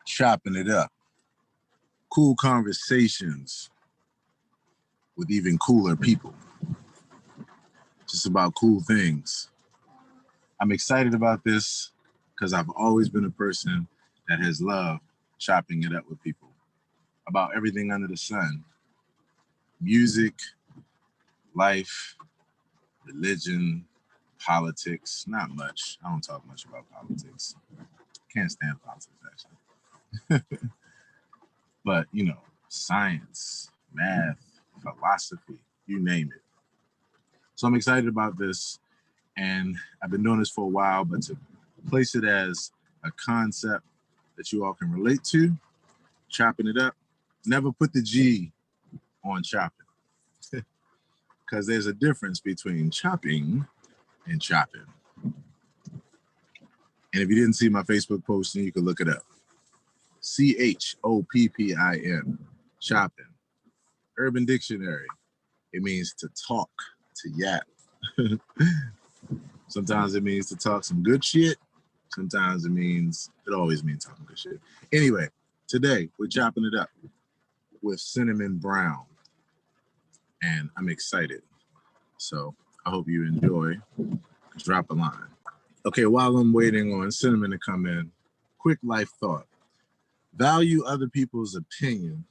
chopping it up. Cool conversations with even cooler people. Just about cool things. I'm excited about this because I've always been a person that has loved chopping it up with people about everything under the sun. Music, life, religion, politics, not much. I don't talk much about politics. Can't stand politics, actually. But, you know, science, math, philosophy, you name it. So I'm excited about this, and I've been doing this for a while, but to place it as a concept that you all can relate to, chopping it up, never put the G on chopping, because there's a difference between chopping and chopping. And if you didn't see my Facebook posting, you can look it up. Choppin, chopping. Urban Dictionary. It means to talk, to yap. Sometimes it means to talk some good shit. Sometimes it always means talking good shit. Anyway, today we're chopping it up with Cinnamon Brown. And I'm excited. So I hope you enjoy. Drop a line. Okay, while I'm waiting on Cinnamon to come in, quick life thought. Value other people's opinion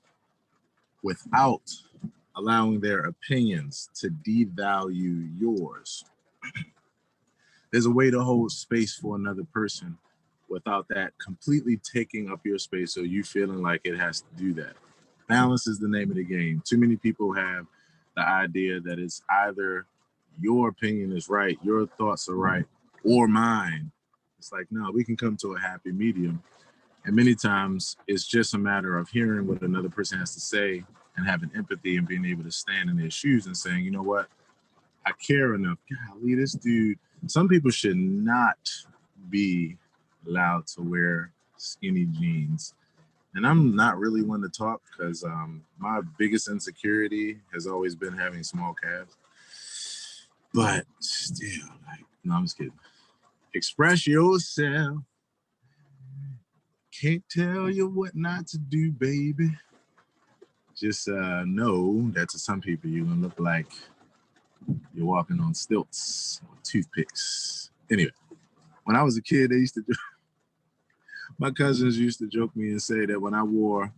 without allowing their opinions to devalue yours. There's a way to hold space for another person without that completely taking up your space or you feeling like it has to do that. Balance is the name of the game. Too many people have the idea that it's either your opinion is right, your thoughts are right, or mine. It's like, no, we can come to a happy medium. And many times it's just a matter of hearing what another person has to say and having empathy and being able to stand in their shoes and saying, you know what, I care enough. Golly, this dude, some people should not be allowed to wear skinny jeans. And I'm not really one to talk because my biggest insecurity has always been having small calves. But still, like, no, I'm just kidding. Express yourself. Can't tell you what not to do, baby. Just know that to some people you're gonna look like you're walking on stilts or toothpicks. Anyway, when I was a kid, my cousins used to joke me and say that when I wore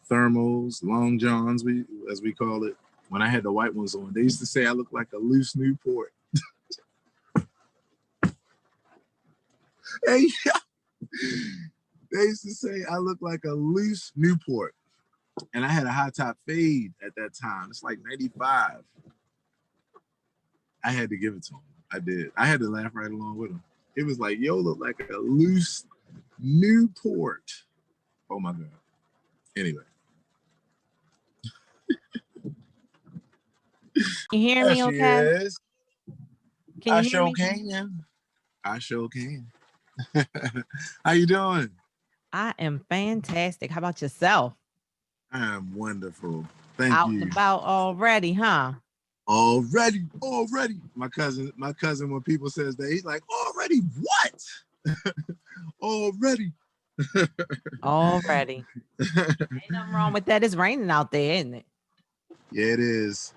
thermals, long johns, as we call it, when I had the white ones on, they used to say I looked like a loose Newport. Hey, they used to say I look like a loose Newport. And I had a high top fade at that time. It's like 95. I had to give it to him. I did. I had to laugh right along with him. It was like, yo, look like a loose Newport. Oh my God. Anyway. You hear me okay? Is. Can you hear me? I sure can. How you doing? I am fantastic. How about yourself? I am wonderful. Thank Out you. and about already, huh? Already. My cousin, when people says that, he's like, already what? Already. Already. Ain't nothing wrong with that. It's raining out there, isn't it? Yeah, it is.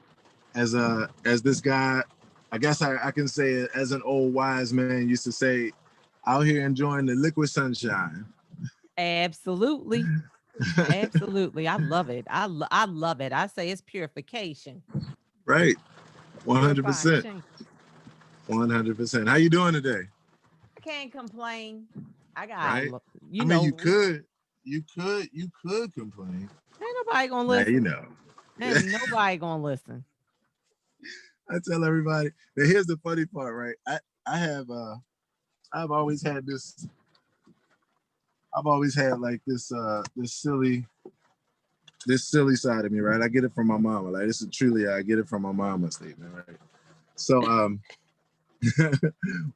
As this guy, I guess I can say it as an old wise man used to say, out here enjoying the liquid sunshine. Absolutely. Absolutely. I love it. I love it. I say it's purification. Right. 100%. 100%. How you doing today? I can't complain. I got, right? You know, you could complain. Ain't nobody gonna listen. Now, you know. Ain't nobody gonna listen. I tell everybody. Now here's the funny part, right? I've always had this. I've always had like this silly side of me, right? I get it from my mama. Like this is truly, I get it from my mama statement, right? So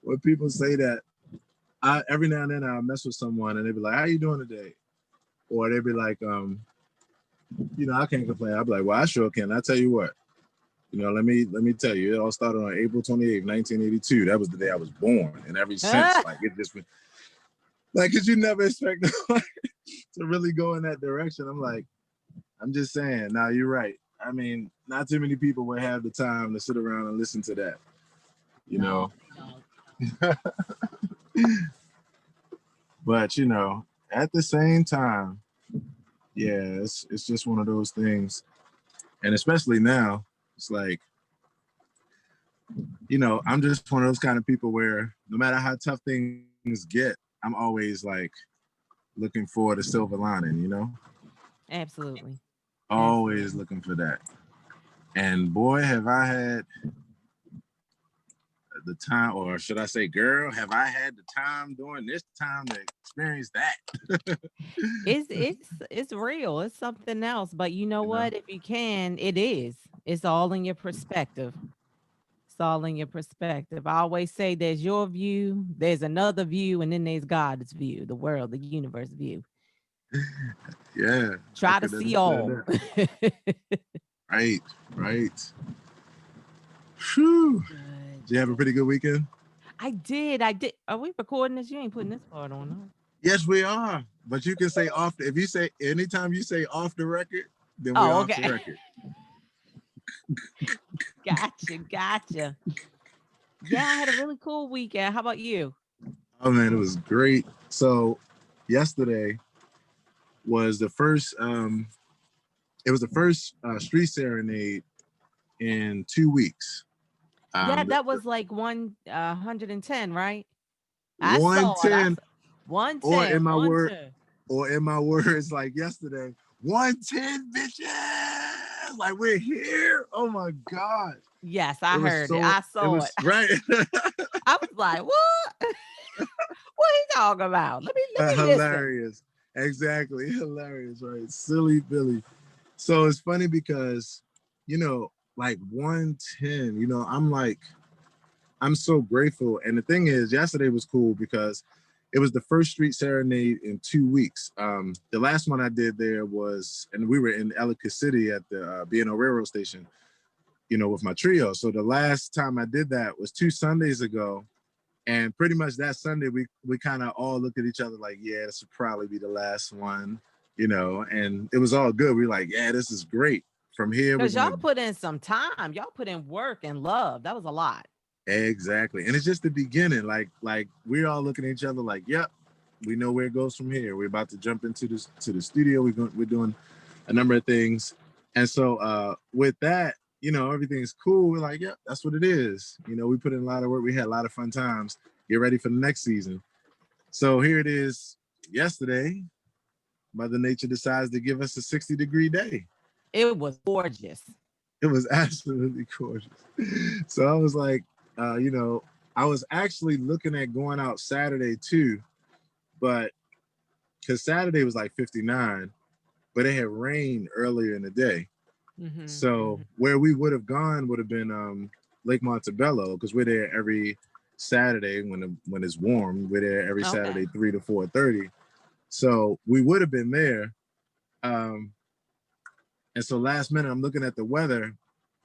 when people say that, every now and then I mess with someone and they be like, "How you doing today?" Or they be like, I can't complain. I'll be like, "Well, I sure can." I tell you what, let me tell you, it all started on April 28th, 1982. That was the day I was born, and ever since, like it just been. Like, cause you never expect to really go in that direction. I'm like, I'm just saying. Now you're right. I mean, not too many people would have the time to sit around and listen to that. You know. But you know, at the same time, yeah, it's just one of those things. And especially now, it's like, you know, I'm just one of those kind of people where no matter how tough things get, I'm always like looking for the silver lining, you know? Absolutely. Always looking for that. And boy, have I had the time, or should I say, girl, have I had the time during this time to experience that? It's real. It's something else. But you know what? If you can, it is. It's all in your perspective. It's all in your perspective. I always say there's your view, there's another view, and then there's God's view, the world, the universe view. Yeah. Try to see all. Right, right. Whew. Did you have a pretty good weekend? I did. Are we recording this? You ain't putting this part on, huh? Yes, we are. But you can say off. If you say anytime you say off the record, then we're off the record. Gotcha. Yeah, I had a really cool weekend. How about you? Oh man, it was great. So yesterday was the first it was the first street serenade in 2 weeks. Yeah, that was like 110, right? I saw 110 it. 110. or in my 110. words like yesterday, 110 bitches. Like we're here. Oh my God. Yes, I heard it. I saw it. Right. I was like, what? What are you talking about? Let me hilarious. Listen. Exactly. Hilarious, right? Silly Billy. So it's funny because, you know, like 110, you know, I'm so grateful. And the thing is, yesterday was cool because it was the first street serenade in 2 weeks. The last one I did there was, and we were in Ellicott City at the B&O Railroad Station, you know, with my trio. So the last time I did that was 2 Sundays ago. And pretty much that Sunday, we kind of all looked at each other like, yeah, this would probably be the last one, you know, and it was all good. We were like, yeah, this is great. From here, because y'all put in some time. Y'all put in work and love. That was a lot. Exactly. And it's just the beginning. Like we're all looking at each other like, yep, we know where it goes from here. We're about to jump into the studio. We're doing a number of things. And so with that, you know, everything's cool. We're like, yep, that's what it is. You know, we put in a lot of work. We had a lot of fun times. Get ready for the next season. So here it is. Yesterday, Mother Nature decides to give us a 60-degree day. It was gorgeous. It was absolutely gorgeous. So I was like, you know, I was actually looking at going out Saturday too, but because Saturday was like 59, but it had rained earlier in the day. Mm-hmm, so where we would have gone would have been Lake Montebello, because we're there every Saturday when it's warm. We're there every Saturday 3 to 4:30. So we would have been there. And so last minute, I'm looking at the weather,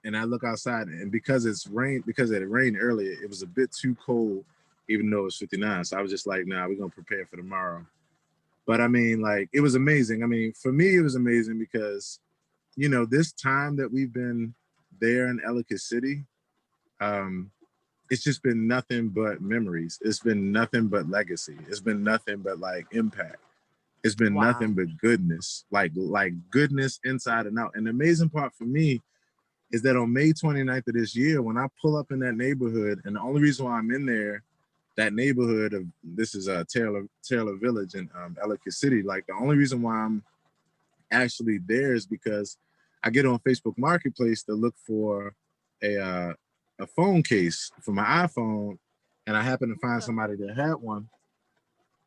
and I look outside, and because it had rained earlier, it was a bit too cold, even though it was 59. So I was just like, nah, we're gonna prepare for tomorrow. But I mean, like, it was amazing. I mean, for me, it was amazing because, you know, this time that we've been there in Ellicott City, it's just been nothing but memories. It's been nothing but legacy. It's been nothing but like impact. It's been nothing but goodness, like goodness inside and out. And the amazing part for me is that on May 29th of this year, when I pull up in that neighborhood, and the only reason why I'm in there, that neighborhood of, this is Taylor Village in Ellicott City, like the only reason why I'm actually there is because I get on Facebook Marketplace to look for a phone case for my iPhone, and I happen to find somebody that had one,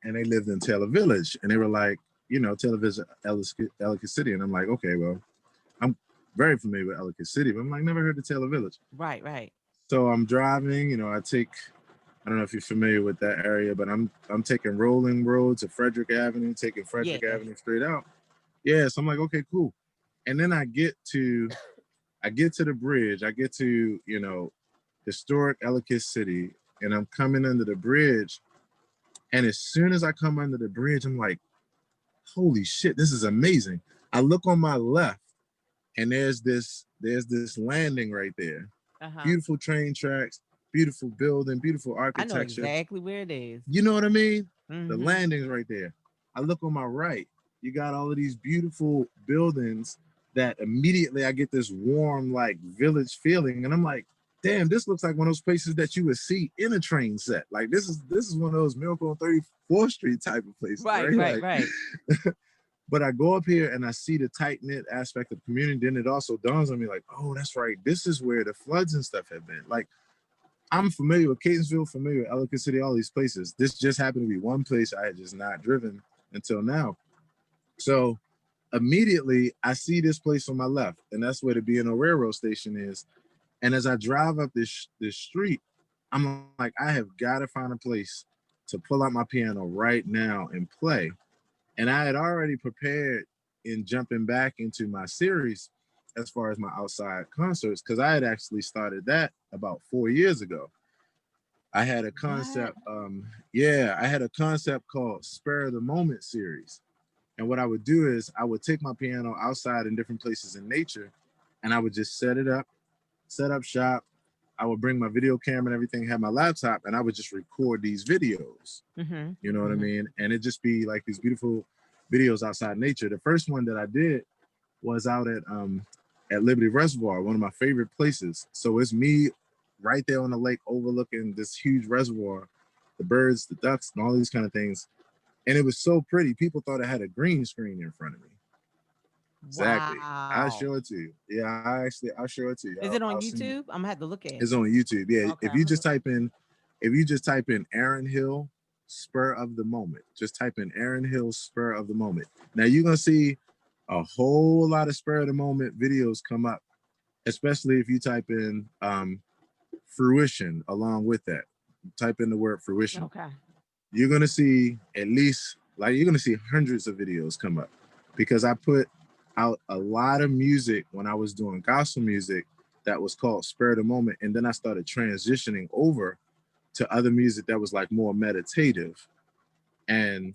and they lived in Taylor Village, and they were like, you know, Taylor Village, Ellicott City, and I'm like, okay, well, I'm very familiar with Ellicott City, but I'm like, never heard of Taylor Village. Right. So I'm driving, you know, I don't know if you're familiar with that area, but I'm taking Rolling Road to Frederick Avenue, taking Frederick Avenue straight out. Yeah, so I'm like, okay, cool. And then I get to the bridge. I get to, you know, historic Ellicott City, and I'm coming under the bridge, And as soon as I come under the bridge, I'm like, holy shit, this is amazing. I look on my left and there's this landing right there. Uh-huh. Beautiful train tracks, beautiful building, beautiful I know architecture. exactly where it is. You know what I mean? The Mm-hmm. landing's right there. I look on my right. You got all of these beautiful buildings that immediately I get this warm, like village feeling. And I'm like, damn, this looks like one of those places that you would see in a train set. Like this is one of those Miracle on 34th Street type of places, Right, right? right, Like, right. but I go up here and I see the tight knit aspect of the community. Then it also dawns on me like, oh, that's right. This is where the floods and stuff have been. Like, I'm familiar with Catonsville, familiar with Ellicott City, all these places. This just happened to be one place I had just not driven until now. So immediately I see this place on my left, and that's where the B&O Railroad Station is. And as I drive up this street, I'm like, I have got to find a place to pull out my piano right now and play. And I had already prepared in jumping back into my series as far as my outside concerts, because I had actually started that about 4 years ago. I had a What? concept, yeah, I had a concept called Spur of the Moment series. And what I would do is I would take my piano outside in different places in nature and I would just set up shop. I would bring my video camera and everything, have my laptop, and I would just record these videos. Mm-hmm. You know what I Mm-hmm. mean? And it just be like these beautiful videos outside nature. The first one that I did was out at Liberty Reservoir, one of my favorite places. So it's me right there on the lake overlooking this huge reservoir, the birds, the ducks, and all these kind of things. And it was so pretty. People thought I had a green screen in front of me. Exactly. I'll Wow. show it to you. Yeah, I'll show it to you. Is it on I'll send you. YouTube? I'm gonna have to look at It's it. on YouTube. Yeah. Okay, I'm gonna look. If you just type in Aaron Hill Spur of the Moment, just type in Aaron Hill Spur of the Moment. Now you're gonna see a whole lot of spur of the moment videos come up, especially if you type in fruition along with that. Type in the word fruition. Okay. You're gonna see at least like you're gonna see hundreds of videos come up because I put out a lot of music when I was doing gospel music that was called Spur of the Moment, and then I started transitioning over to other music that was like more meditative, and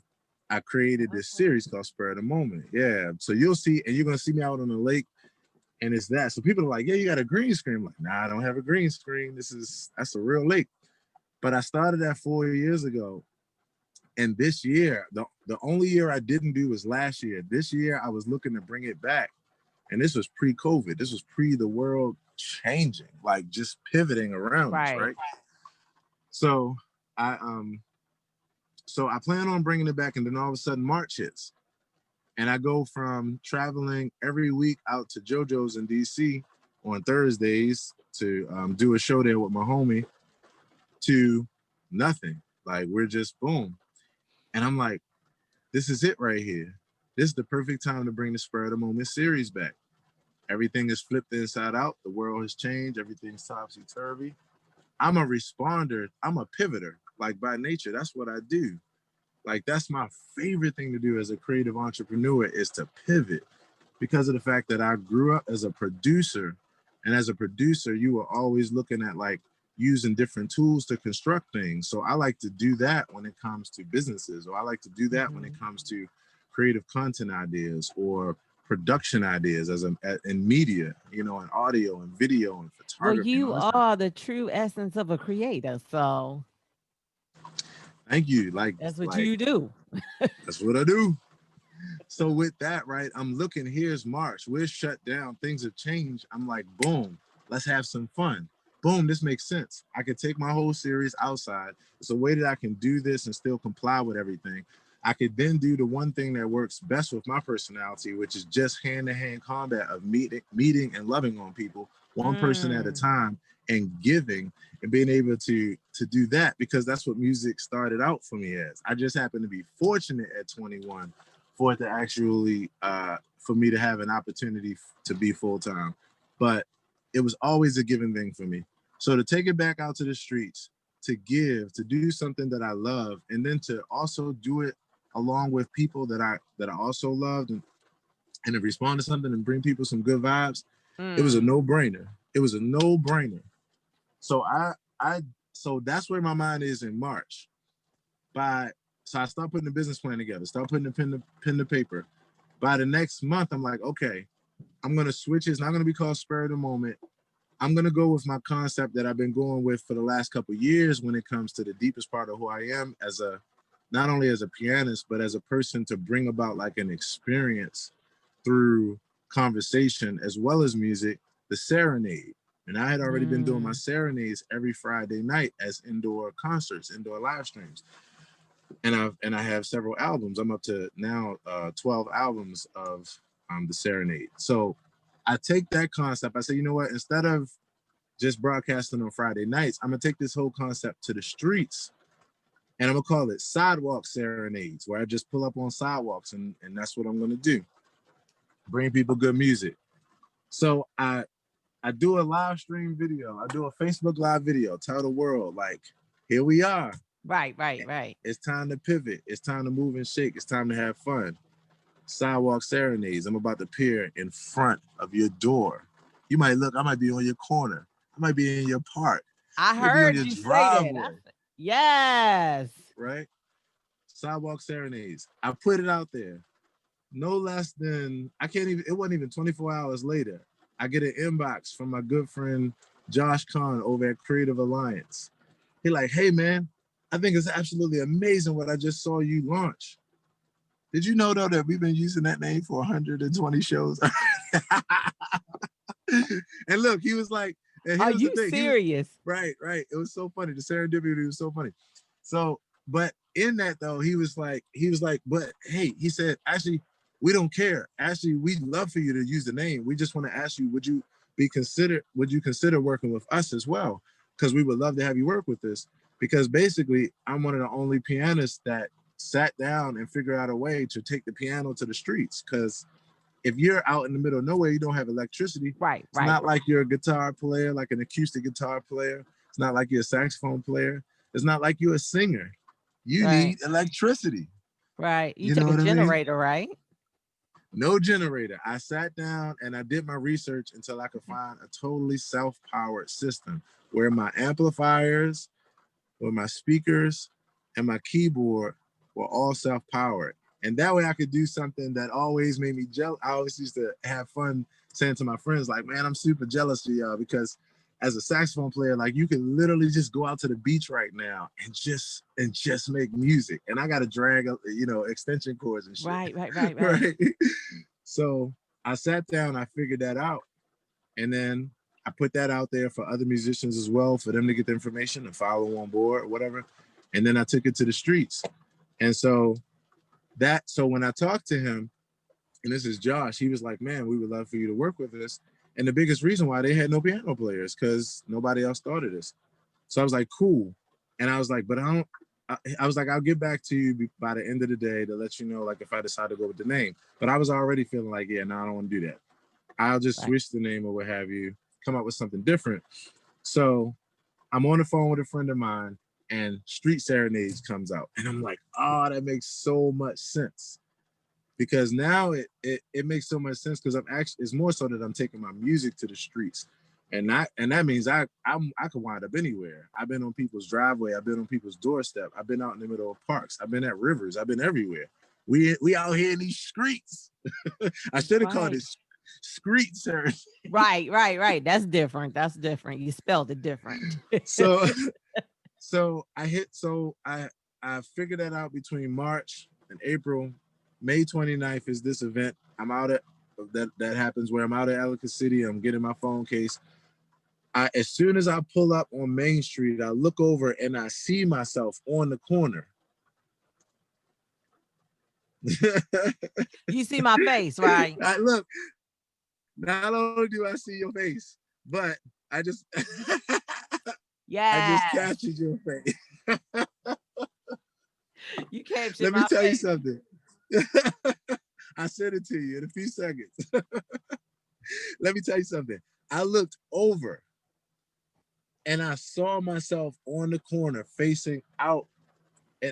I created this Okay. series called Spur of the Moment. Yeah, so you'll see, and you're gonna see me out on the lake, and it's that. So people are like, "Yeah, you got a green screen." I'm like, "Nah, I don't have a green screen. That's a real lake." But I started that 4 years ago, and this year, the only year I didn't do was last year. This year, I was looking to bring it back, and this was pre-COVID. This was pre the world changing, like just pivoting around us, Right. right? So I I plan on bringing it back, and then all of a sudden March hits, and I go from traveling every week out to JoJo's in DC on Thursdays to do a show there with my homie to nothing. Like we're just boom, and I'm like, this is it right here. This is the perfect time to bring the Spur of the Moment series back. Everything is flipped inside out. The world has changed. Everything's topsy turvy. I'm a responder. I'm a pivoter. Like by nature, that's what I do. Like that's my favorite thing to do as a creative entrepreneur is to pivot because of the fact that I grew up as a producer. And as a producer, you were always looking at like using different tools to construct things. So I like to do that when it comes to businesses, or I like to do that when Mm-hmm. it comes to creative content ideas or production ideas in media, you know, in audio and video and Well, photography and you all this kind of are stuff. the true essence of a creator, so Thank you. that's what Like you do. that's what I do. So with that, right, I'm looking, here's March. We're shut down. Things have changed. I'm like, boom, let's have some fun. Boom, this makes sense. I could take my whole series outside. It's a way that I can do this and still comply with everything. I could then do the one thing that works best with my personality, which is just hand-to-hand combat of meeting and loving on people, one person at a Mm. time, and giving and being able to do that because that's what music started out for me as. I just happened to be fortunate at 21 for it to actually for me to have an opportunity to be full-time, but it was always a given thing for me. So to take it back out to the streets, to give, to do something that I love, and then to also do it along with people that I also loved, and to respond to something and bring people some good vibes, it was a Mm. no-brainer. It was a no-brainer. So I so that's where my mind is in March. So I start putting the business plan together, start putting the pen to paper. By the next month, I'm like, okay, I'm gonna switch. It's not gonna be called Spur of the Moment. I'm gonna go with my concept that I've been going with for the last couple of years when it comes to the deepest part of who I am as a, not only as a pianist, but as a person, to bring about like an experience through conversation as well as music, the serenade. And I had already been doing my serenades every Friday night as indoor concerts, indoor live streams. And I have several albums. I'm up to now 12 albums of the serenade. So I take that concept. I say, you know what? Instead of just broadcasting on Friday nights, I'm gonna take this whole concept to the streets, and I'm gonna call it sidewalk serenades, where I just pull up on sidewalks, and that's what I'm gonna do. Bring people good music. So I do a live stream video. I do a Facebook live video. Tell the world, like, here we are. Right. It's time to pivot. It's time to move and shake. It's time to have fun. Sidewalk serenades. I'm about to appear in front of your door. You might look. I might be on your corner. I might be in your park. I heard you say that. Yes. Right. Sidewalk serenades. I put it out there. No less than, I can't even, it wasn't even 24 hours later, I get an inbox from my good friend Josh Kahn over at Creative Alliance. He like, hey man, I think it's absolutely amazing what I just saw you launch. Did you know though that we've been using that name for 120 shows? And look, he was like, are you serious? Right. It was so funny. The serendipity was so funny. So, but in that though, he was like, but hey, he said, actually, we don't care. Actually, we'd love for you to use the name. We just want to ask you, would you consider working with us as well? Because we would love to have you work with us. Because basically, I'm one of the only pianists that sat down and figured out a way to take the piano to the streets. Because if you're out in the middle of nowhere, you don't have electricity. Right. It's not like you're a guitar player, like an acoustic guitar player. It's not like you're a saxophone player. It's not like you're a singer. You need electricity. Right. You take a generator, right? No generator. I sat down and I did my research until I could find a totally self-powered system where my amplifiers, where my speakers, and my keyboard were all self-powered. And that way I could do something that always made me jealous. I always used to have fun saying to my friends, like, man, I'm super jealous of y'all, because as a saxophone player, like, you can literally just go out to the beach right now and just make music. And I got to drag, extension cords and shit. Right. So I sat down, I figured that out. And then I put that out there for other musicians as well, for them to get the information and follow on board or whatever. And then I took it to the streets. And so when I talked to him, and this is Josh, he was like, man, we would love for you to work with us. And the biggest reason why they had no piano players, because nobody else thought of this. So I was like, cool. And I was like, but I was like, I'll get back to you by the end of the day to let you know, like, if I decide to go with the name. But I was already feeling like, yeah, no, I don't want to do that. I'll just switch the name or what have you, come up with something different. So I'm on the phone with a friend of mine, and Street Serenades comes out. And I'm like, oh, that makes so much sense. Because now it makes so much sense, because it's more so that I'm taking my music to the streets. And that means I could wind up anywhere. I've been on people's driveway. I've been on people's doorstep. I've been out in the middle of parks. I've been at rivers. I've been everywhere. We out here in these streets. I should have called it street serenade. Right. That's different. You spelled it different. So I figured that out between March and April. May 29th is this event. I'm out at that happens where I'm out at Ellicott City. I'm getting my phone case. As soon as I pull up on Main Street, I look over and I see myself on the corner. You see my face, right? Look, not only do I see your face, but I just I just captured your face. You captured Let me my tell face. you something. I sent it to you in a few seconds. Let me tell you something. I looked over and I saw myself on the corner facing out,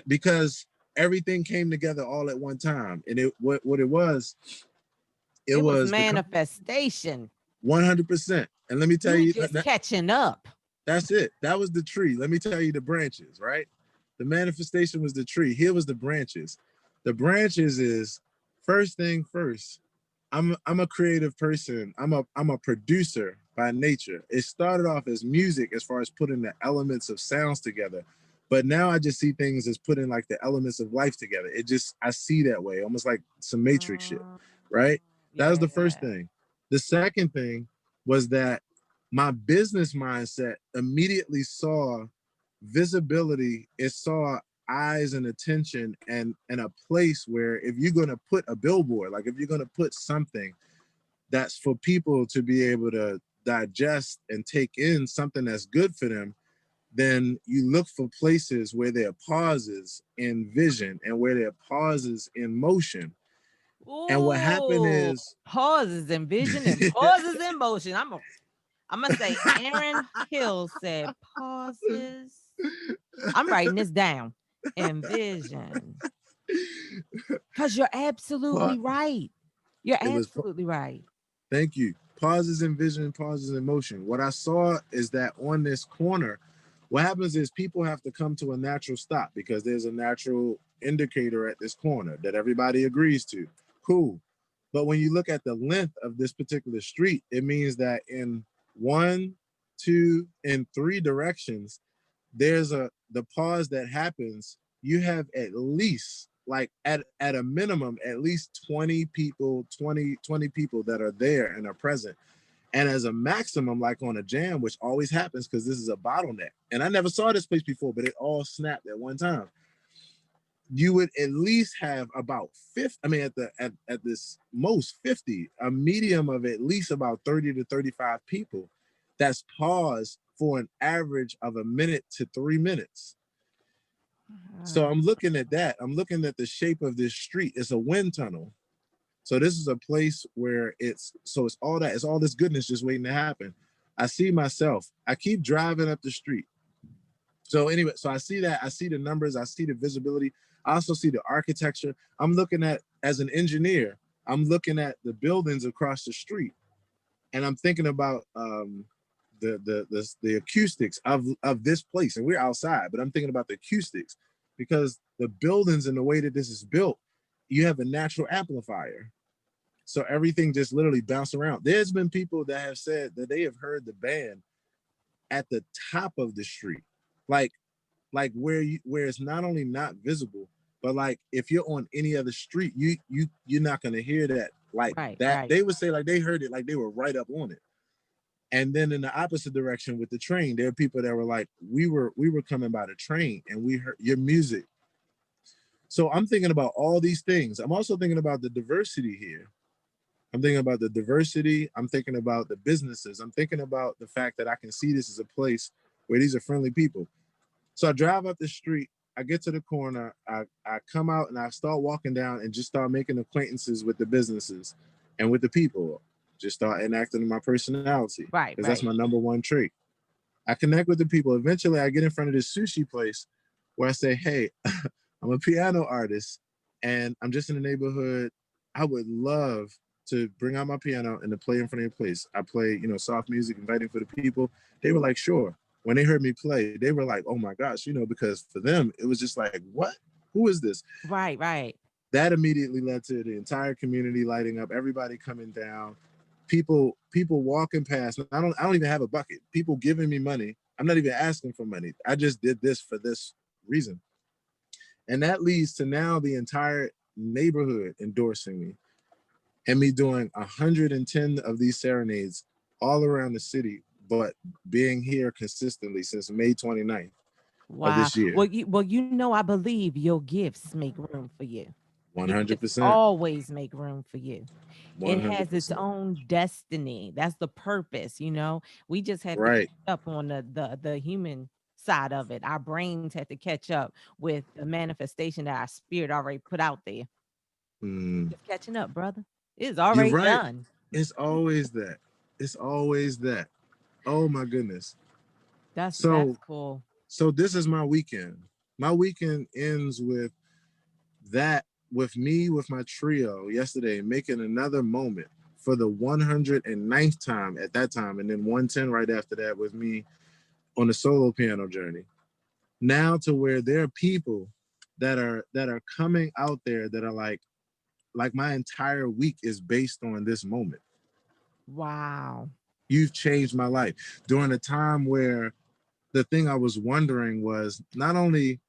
because everything came together all at one time. And what it was manifestation. 100%. And let me tell you, just catching up. That's it. That was the tree. Let me tell you the branches, right? The manifestation was the tree. Here was the branches. The branches is first thing first. I'm a creative person. I'm a producer by nature. It started off as music as far as putting the elements of sounds together. But now I just see things as putting like the elements of life together. I see that way, almost like some matrix shit, Mm, right? That was the first yeah. thing. The second thing was that my business mindset immediately saw visibility. It saw eyes and attention and a place where if you're going to put a billboard, like if you're going to put something that's for people to be able to digest and take in something that's good for them, then you look for places where there are pauses in vision and where there are pauses in motion. And what happened Ooh, is pauses in vision and pauses in motion. I'm gonna say Aaron Hill said pauses. I'm writing this down. Envision. Because you're absolutely right. You're it was absolutely right. thank you. Pauses in vision, pauses in motion. What I saw is that on this corner, what happens is people have to come to a natural stop because there's a natural indicator at this corner that everybody agrees to. Cool. But when you look at the length of this particular street, it means that in one, two, and three directions, there's the pause that happens. You have at least like at a minimum at least 20 people, 20 people that are there and are present. And as a maximum, like on a jam, which always happens because this is a bottleneck, and I never saw this place before, but it all snapped at one time. You would at least have about 50, I mean at this most 50, a medium of at least about 30 to 35 people that's paused for an average of a minute to 3 minutes. So I'm looking at that. I'm looking at the shape of this street. It's a wind tunnel. So this is a place where it's all that, it's all this goodness just waiting to happen. I see myself. I keep driving up the street. So anyway, so I see that. I see the numbers. I see the visibility. I also see the architecture. I'm looking at, as an engineer, I'm looking at the buildings across the street, and I'm thinking about the acoustics of this place. And we're outside, but I'm thinking about the acoustics because the buildings and the way that this is built, you have a natural amplifier. So everything just literally bounced around. There's been people that have said that they have heard the band at the top of the street, like where it's not only not visible, but like if you're on any other street, you're not gonna hear that like Right, that. right. They would say like they heard it like they were right up on it. And then in the opposite direction with the train, there are people that were like, we were coming by the train and we heard your music. So I'm thinking about all these things. I'm also thinking about the diversity here. I'm thinking about the diversity. I'm thinking about the businesses. I'm thinking about the fact that I can see this as a place where these are friendly people. So I drive up the street. I get to the corner. I come out and I start walking down and just start making acquaintances with the businesses and with the people. Just start enacting my personality Right, because that's right. my number one trait. I connect with the people. Eventually, I get in front of this sushi place where I say, "Hey, I'm a piano artist and I'm just in the neighborhood. I would love to bring out my piano and to play in front of your place. I play, soft music, inviting for the people." They were like, "Sure." When they heard me play, they were like, "Oh my gosh," because for them, it was just like, "What? Who is this?" Right, right. That immediately led to the entire community lighting up, everybody coming down, people walking past. I don't even have a bucket. People giving me money. I'm not even asking for money. I just did this for this reason. And that leads to now the entire neighborhood endorsing me and me doing 110 of these serenades all around the city, but being here consistently since May 29th of Wow. this year. Well, I believe your gifts make room for you. Your gifts 100%. always make room for you. It has its 100%. own destiny. That's the purpose, you know. We just have to Right. catch up on the human side of it. Our brains have to catch up with the manifestation that our spirit already put out there. Mm. Just catching up, brother. It's You're already right. done. It's always that. It's always that. Oh my goodness. That's So cool. so this is my weekend. My weekend ends that with me with my trio yesterday making another moment for the 109th time at that time, and then 110 right after that with me on the solo piano journey. now to where there are people that are coming out there that are like my entire week is based on this moment. Wow. You've changed my life during a time where the thing I was wondering was not only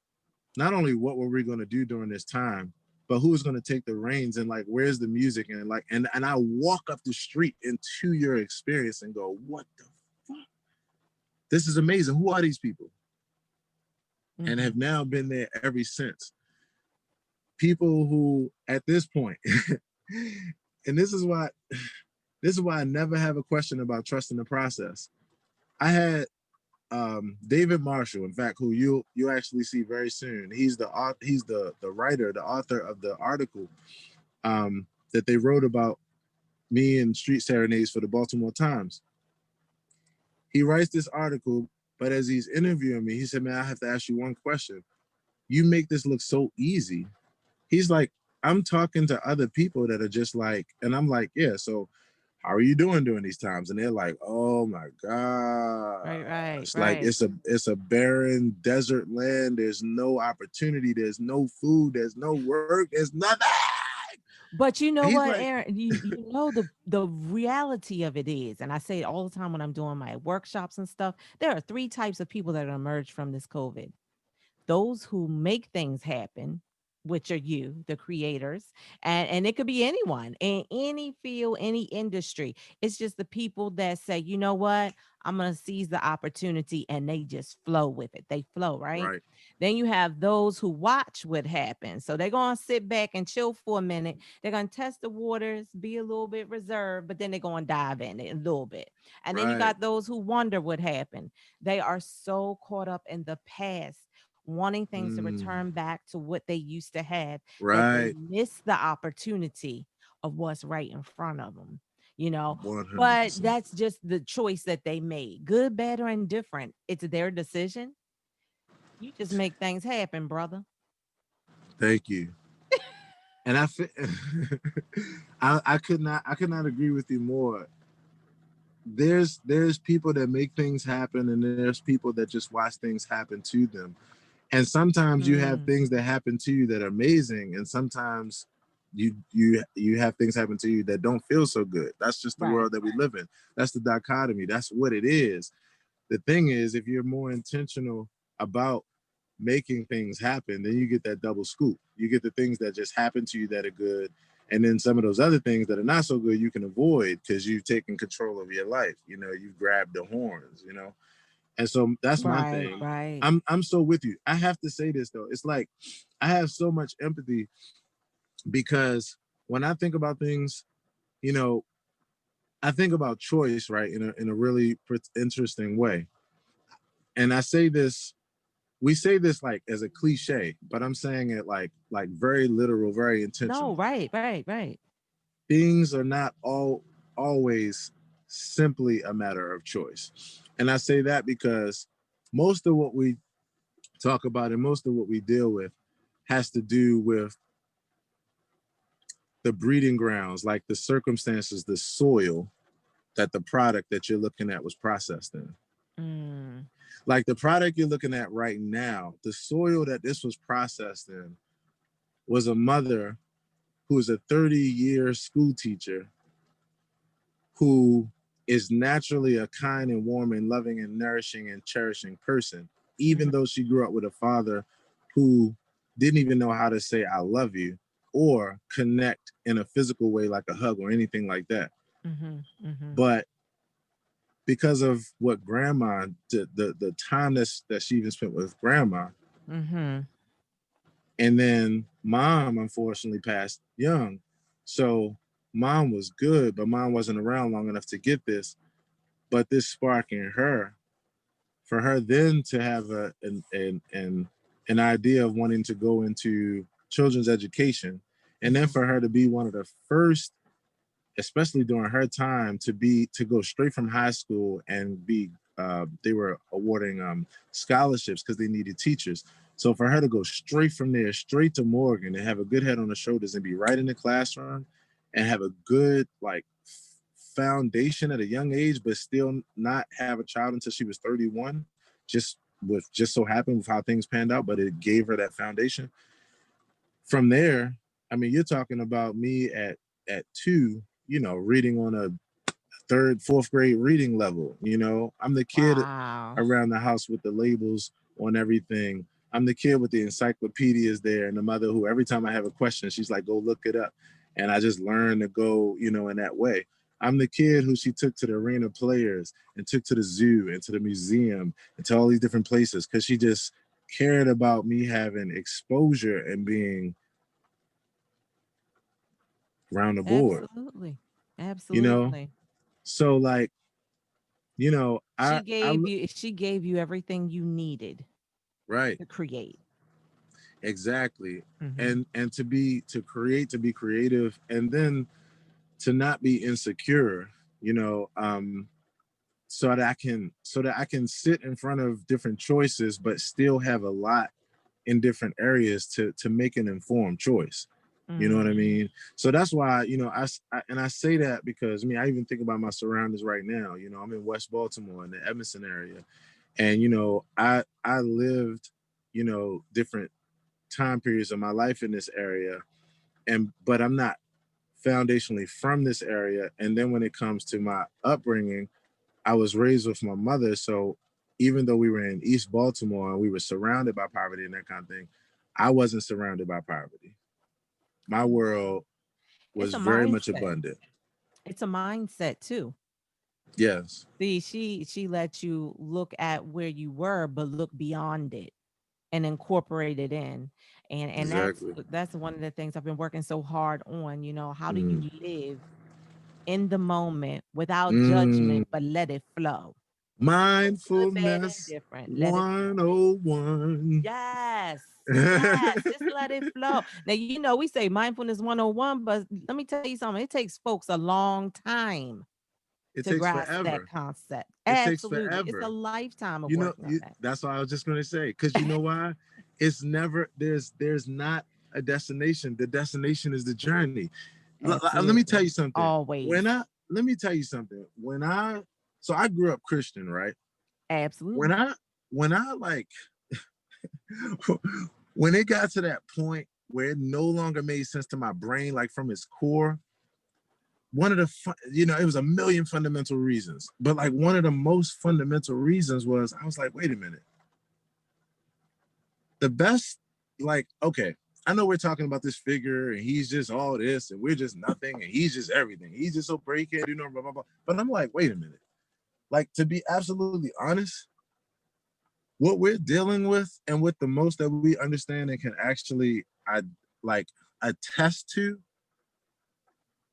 what were we going to do during this time, but who's going to take the reins and like where's the music and like and I walk up the street into your experience and go, what the fuck? This is amazing. Who are these people? And Mhm. have now been there ever since. People who at this point, and this is why I never have a question about trusting the process. I had David Marshall, in fact, who you'll actually see very soon. He's the writer, the author of the article that they wrote about me and street serenades for the Baltimore Times. He writes this article, but as he's interviewing me, he said, "Man, I have to ask you one question. You make this look so easy." He's like, "I'm talking to other people that are just like," and I'm like, "Yeah, so how are you doing during these times?" And they're like, "Oh my god, Right, right, it's like right. it's a barren desert land. There's no opportunity. There's no food. There's no work. There's nothing." But you And know he's what, like, Aaron? You know the reality of it is, and I say it all the time when I'm doing my workshops and stuff. There are three types of people that emerge from this COVID: those who make things happen, which are you, the creators, and it could be anyone in any field, any industry. It's just the people that say, you know what, I'm gonna seize the opportunity, and they just flow with it. They flow, right? right, Then you have those who watch what happens. So they're gonna sit back and chill for a minute. They're gonna test the waters, be a little bit reserved, but then they're gonna dive in it a little bit. And then you right, got those who wonder what happened. They are so caught up in the past, wanting things to mm, return back to what they used to have, that they right, miss the opportunity of what's right in front of them, you know. But 100%. that's just the choice that they made, good, bad, or indifferent. It's their decision. You just make things happen, brother. Thank you. And I could not agree with you more. There's people that make things happen, and there's people that just watch things happen to them. And sometimes you have Mm, things that happen to you that are amazing, and sometimes you have things happen to you that don't feel so good. That's just the right, world that we live in. That's the dichotomy. That's what it is. The thing is, if you're more intentional about making things happen, then you get that double scoop. You get the things that just happen to you that are good, and then some of those other things that are not so good you can avoid because you've taken control of your life. You've grabbed the horns. And so that's my right, thing. right. I'm so with you. I have to say this though. It's like I have so much empathy because when I think about things, you know, I think about choice, right, in a really interesting way. And I say this, we say this like as a cliche, but I'm saying it like very literal, very No, intentional. right, right, right. Things are not always simply a matter of choice. And I say that because most of what we talk about and most of what we deal with has to do with the breeding grounds, like the circumstances, the soil that the product that you're looking at was processed in. Mm, Like the product you're looking at right now, the soil that this was processed in was a mother who is a 30-year school teacher who is naturally a kind and warm and loving and nourishing and cherishing person, even mhm, though she grew up with a father who didn't even know how to say I love you or connect in a physical way like a hug or anything like that. mhm, mhm, But because of what grandma, the time that she even spent with grandma, mhm. and then mom unfortunately passed young. So mom was good, but mom wasn't around long enough to get this. But this spark in her, for her then to have an idea of wanting to go into children's education, and then Mhm, for her to be one of the first, especially during her time, to go straight from high school and be they were awarding scholarships because they needed teachers. So for her to go straight from there, straight to Morgan, and have a good head on her shoulders and be right in the classroom and have a good like foundation at a young age, but still not have a child until she was 31, just with just so happened with how things panned out, but it gave her that foundation. From there, I mean, you're talking about me at 2, reading on a third, fourth grade reading level. I'm the kid Wow. around the house with the labels on everything. I'm the kid with the encyclopedias there, and the mother who every time I have a question, she's like, go look it up. And I just learned to go, in that way. I'm the kid who she took to the arena players and took to the zoo and to the museum and to all these different places because she just cared about me having exposure and being around the board, Absolutely. you know? Absolutely. So like, She gave you everything you needed right, to create. exactly. Hmm. And to create, to be creative, and then to not be insecure, you know, um, so that I can sit in front of different choices, but still have a lot in different areas to make an informed choice. You know what I Hmm. mean? So that's why, I say that because I even think about my surroundings right now. I'm in West Baltimore in the Edmondson area, and I lived, different time periods of my life in this area, but I'm not foundationally from this area. And then when it comes to my upbringing, I was raised with my mother. So even though we were in East Baltimore and we were surrounded by poverty and that kind of thing, I wasn't surrounded by poverty. My world It's was a very much mindset. abundant. It's a mindset too. Yes, See, she let you look at where you were, but look beyond it and incorporate it in. And exactly. that's one of the things I've been working so hard on. How do you Mm. live in the moment without Mm. judgment, but let it flow? Good, bad, and Mindfulness different. Let it flow. 101. Yes. Yes. Just let it flow. Now, we say mindfulness 101, but let me tell you something. It takes folks a long time It to takes grasp that forever. concept. It takes Absolutely. It's a forever. lifetime of working on that. That's what I was just going to say. Because you know why? It's never, there's not a destination. The destination is the journey. Let me tell Absolutely. you something. Always. Let me tell you something. So I grew up Christian, right? When Absolutely. I, when I like, when it got to that point where it no longer made sense to my brain, like from its core, one of the, it was a million fundamental reasons, but like one of the most fundamental reasons was I was like, wait a minute. The best, like, okay, I know we're talking about this figure and he's just all this and we're just nothing and he's just everything. He's just so brave, he can't do no blah, blah, blah. But I'm like, wait a minute. Like, to be absolutely honest, what we're dealing with and what the most that we understand and can actually like attest to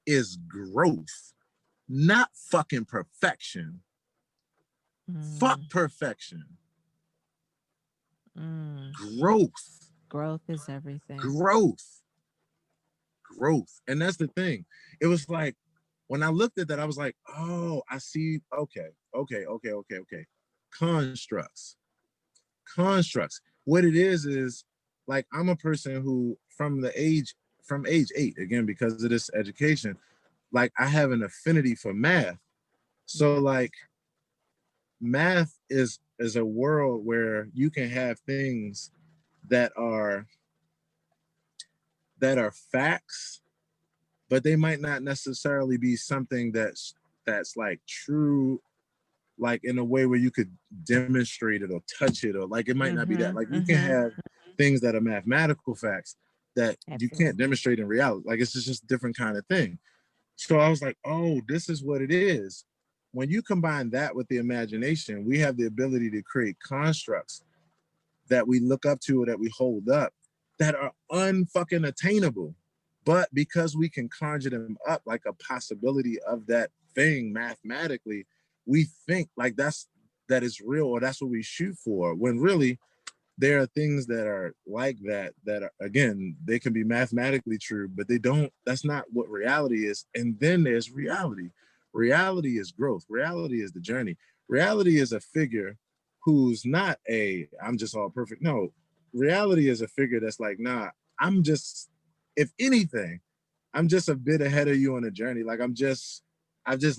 is growth, not fucking perfection. Fuck Mm, perfection. mm. Growth. Growth is everything. Growth. Growth. And that's the thing. It was like when I looked at that, I was like, oh, I see. Okay. Constructs. Constructs. What it is like I'm a person who from age 8, again, because of this education, like I have an affinity for math. So Yeah. like math is a world where you can have things that are facts, but they might not necessarily be something that's like true, like in a way where you could demonstrate it or touch it, or like it might not be that. Mm-hmm. Like you can Mm-hmm. have things that are mathematical facts that you can't Absolutely. demonstrate in reality. Like it's just a different kind of thing. So I was like, oh, this is what it is. When you combine that with the imagination, we have the ability to create constructs that we look up to or that we hold up that are unfucking attainable. But because we can conjure them up like a possibility of that thing mathematically, we think like that is real or that's what we shoot for. When really there are things that are like that are, again, they can be mathematically true, but they don't, that's not what reality is. And then there's reality. Reality is growth. Reality is the journey. Reality is a figure who's not I'm just all perfect. No, reality is a figure that's like, nah, I'm just, if anything, I'm just a bit ahead of you on the journey. Like I've just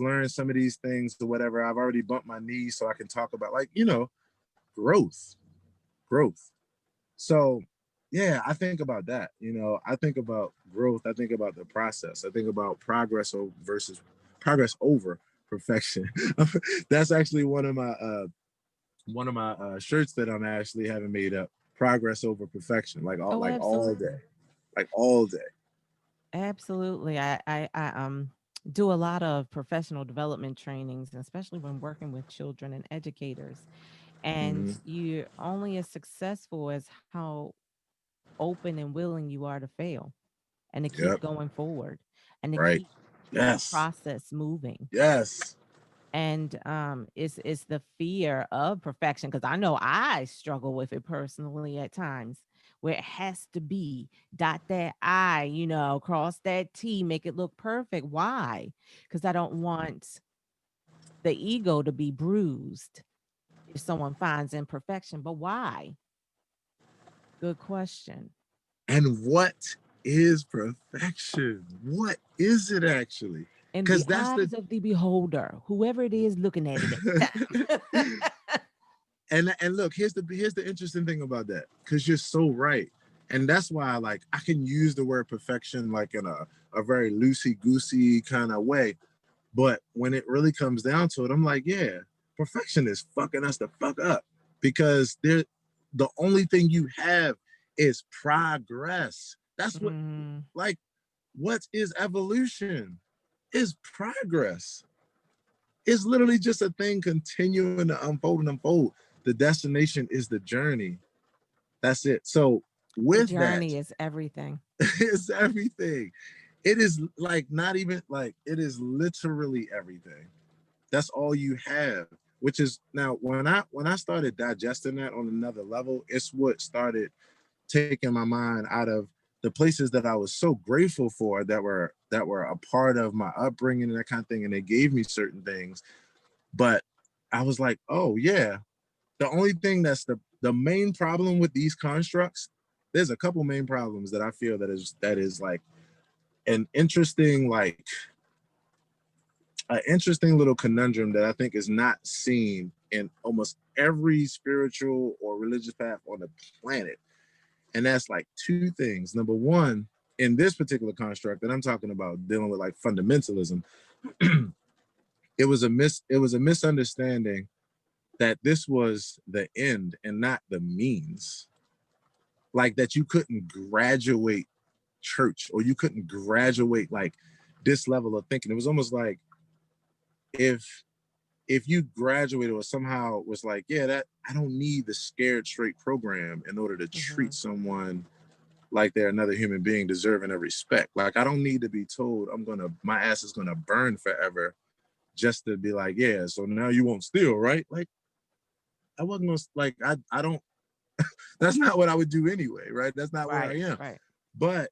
learned some of these things or whatever. I've already bumped my knees so I can talk about, like, growth. growth. So yeah, I think about that. You know, I think about growth. I think about the process. I think about versus progress over perfection. That's actually one of my shirts that I'm actually having made up. Progress over perfection, Oh, like all absolutely. day, like all day. Absolutely. I do a lot of professional development trainings, and especially when working with children and educators. And Hmm. you're only as successful as how open and willing you are to fail and to keep Yep. going forward and to Right. keep the Yes. process moving. Yes. And it's the fear of perfection, because I know I struggle with it personally at times, where it has to be dot that I, cross that T, make it look perfect. Why? Because I don't want the ego to be bruised if someone finds imperfection. But why? Good question. And what is perfection? What is it actually? In the Because that's the eyes of the beholder, whoever it is looking at it at the time. and look, here's the interesting thing about that, because you're so right. And that's why like I can use the word perfection like in a very loosey goosey kind of way. But when it really comes down to it, I'm like, yeah, perfection is fucking us the fuck up, because the only thing you have is progress. That's what, Mhm. like, what is evolution? Is progress. It's literally just a thing continuing to unfold and unfold. The destination is the journey. That's it. So The with that, journey is everything. it's everything. It is like not even like it is literally everything. That's all you have. Which is now when I started digesting that on another level, it's what started taking my mind out of the places that I was so grateful for, that were a part of my upbringing and that kind of thing, and they gave me certain things. But I was like, oh yeah, the only thing that's the main problem with these constructs, there's a couple main problems that I feel that is like an interesting like an interesting little conundrum that I think is not seen in almost every spiritual or religious path on the planet. And that's like two things. Number one, in this particular construct that I'm talking about, dealing with like fundamentalism, it was a misunderstanding that this was the end and not the means. Like that you couldn't graduate church, or you couldn't graduate like this level of thinking. It was almost like if you graduated or somehow was like, yeah, that I don't need the scared straight program in order to treat Mhm. someone like they're another human being deserving of respect. Like I don't need to be told my ass is gonna burn forever just to be like, yeah, so now you won't steal, right? Like I wasn't gonna like I don't that's not what I would do anyway, right? That's not where I Right, am. right. But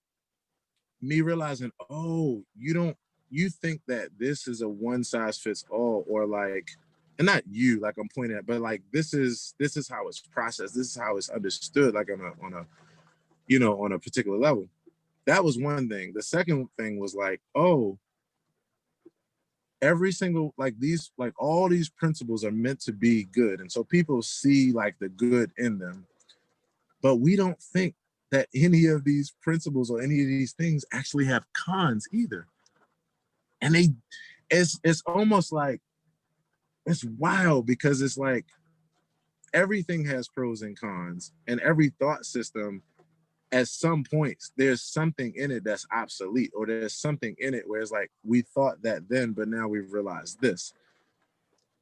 me realizing, oh, you think that this is a one size fits all, or like, and not you, like I'm pointing at, but like this is how it's processed. This is how it's understood, like on a particular level. That was one thing. The second thing was like, oh, every single like all these principles are meant to be good, and so people see like the good in them, but we don't think that any of these principles or any of these things actually have cons either. And it's almost like it's wild, because it's like everything has pros and cons, and every thought system at some points there's something in it that's obsolete, or there's something in it where it's like we thought that then but now we've realized this.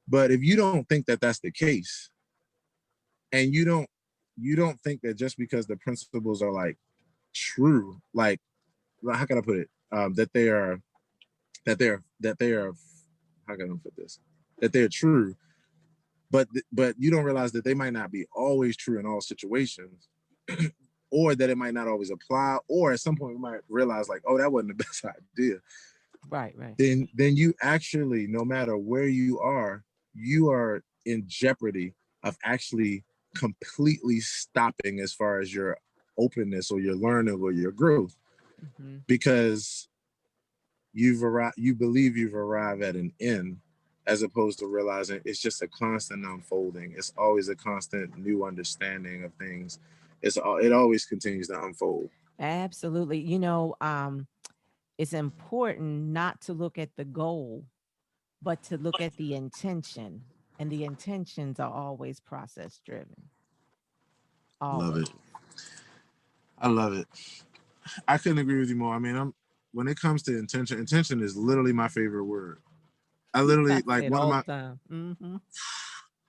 But if you don't think that that's the case, and you don't think that just because the principles are like true, like how can I put it, that they are how can I put this, that they're true, but you don't realize that they might not be always true in all situations, or that it might not always apply, or at some point we might realize like, oh, that wasn't the best idea. Right, right. Then you actually, no matter where you are in jeopardy of actually completely stopping as far as your openness or your learning or your growth, Mhm. because you believe you've arrived at an end, as opposed to realizing it's just a constant unfolding. It's always a constant new understanding of things. It always continues to unfold. Absolutely. It's important not to look at the goal, but to look at the intention. And the intentions are always process driven. Love it. Always. I love it. I couldn't agree with you more. I mean, I'm when it comes to intention, intention is literally my favorite word. I I literally say like it all the time.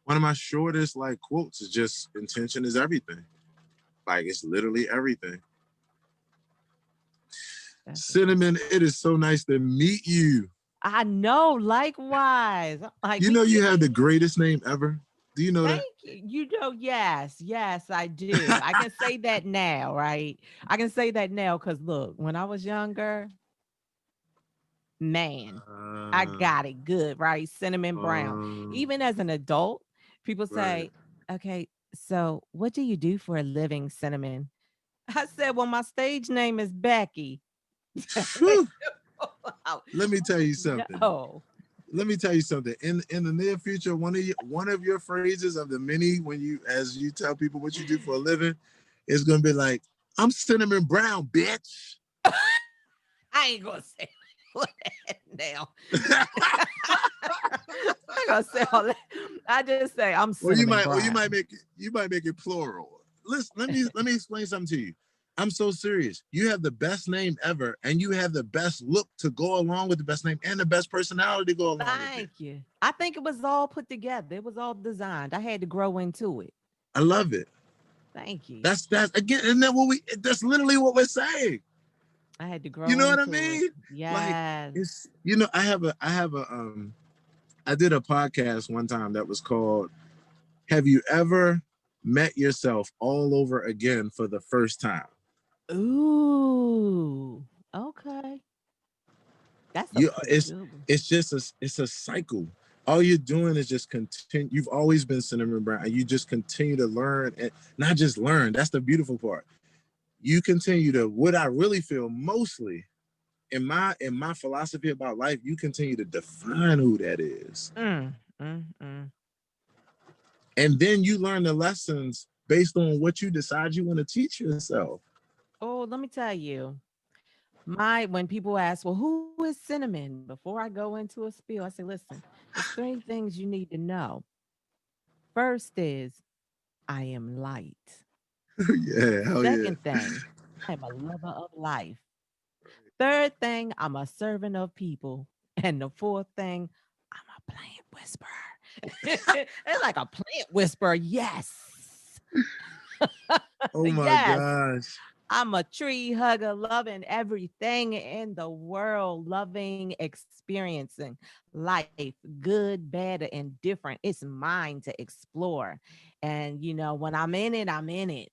one of my shortest like quotes is just intention is everything. Like it's literally everything. That's a good. Cinnamon, it is so nice to meet you. I know, likewise. Like You we know you keep have the greatest name ever. Do you know thank that? you. Yes, yes, I do. I can say that now, right? I can say that now because look, when I was younger, man, I Uh, got it good, right? Cinnamon brown. um, Even as an adult, people right. say, okay, so what do you do for a living, Cinnamon? I said, well, my stage name is Becky. Phew. Let me tell you something. No. Let me tell you something. In the near future, one of your phrases of the many when you as you tell people what you do for a living is gonna be like, I'm Cinnamon Brown, bitch. I ain't gonna say that now. I gonna say all that. I just say I'm cinnamon Or you might brown. make it plural. Listen, let me explain something to you. I'm so serious. You have the best name ever, and you have the best look to go along with the best name and the best personality to go along with it. Thank you. I think it was all put together. It was all designed. I had to grow into it. I love it. Thank you. That's again, isn't that what we that's literally what we're saying. I had to You grow know what I into it. mean? Like Yes. it's I did a podcast one time that was called Have You Ever Met Yourself All Over Again for the First Time? Ooh. Okay. That's a You pretty good one. it's a cycle. All you're doing is just continue. You've always been Cinnamon Brown, and you just continue to learn and not just learn. That's the beautiful part. You continue to what I really feel mostly in my philosophy about life, you continue to define who that is. Mm, mm, mm. And then you learn the lessons based on what you decide you want to teach yourself. Oh, let me tell you. My when people ask, well, who is cinnamon? Before I go into a spiel, I say, listen, there's three things you need to know. First is I am light. Yeah, hell yeah. Second thing, I am a lover of life. Third thing, I'm a servant of people. And the fourth thing, I'm a plant whisperer. It's like a plant whisperer. Yes. Oh my Yes. gosh. I'm a tree hugger, loving everything in the world, loving, experiencing life, good, bad, or indifferent. It's mine to explore. And when I'm in it, I'm in it.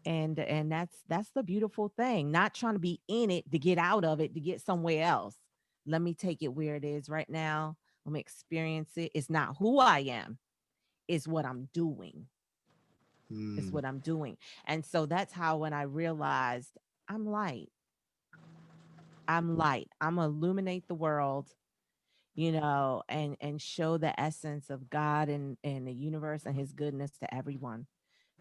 And that's the beautiful thing. Not trying to be in it to get out of it to get somewhere else. Let me take it where it is right now. Let me experience it. It's not who I am, it's what I'm doing. It's Mm, what I'm doing. And so that's how when I realized I'm light, I'm light. I'm gonna illuminate the world, and show the essence of God and the universe and his goodness to everyone.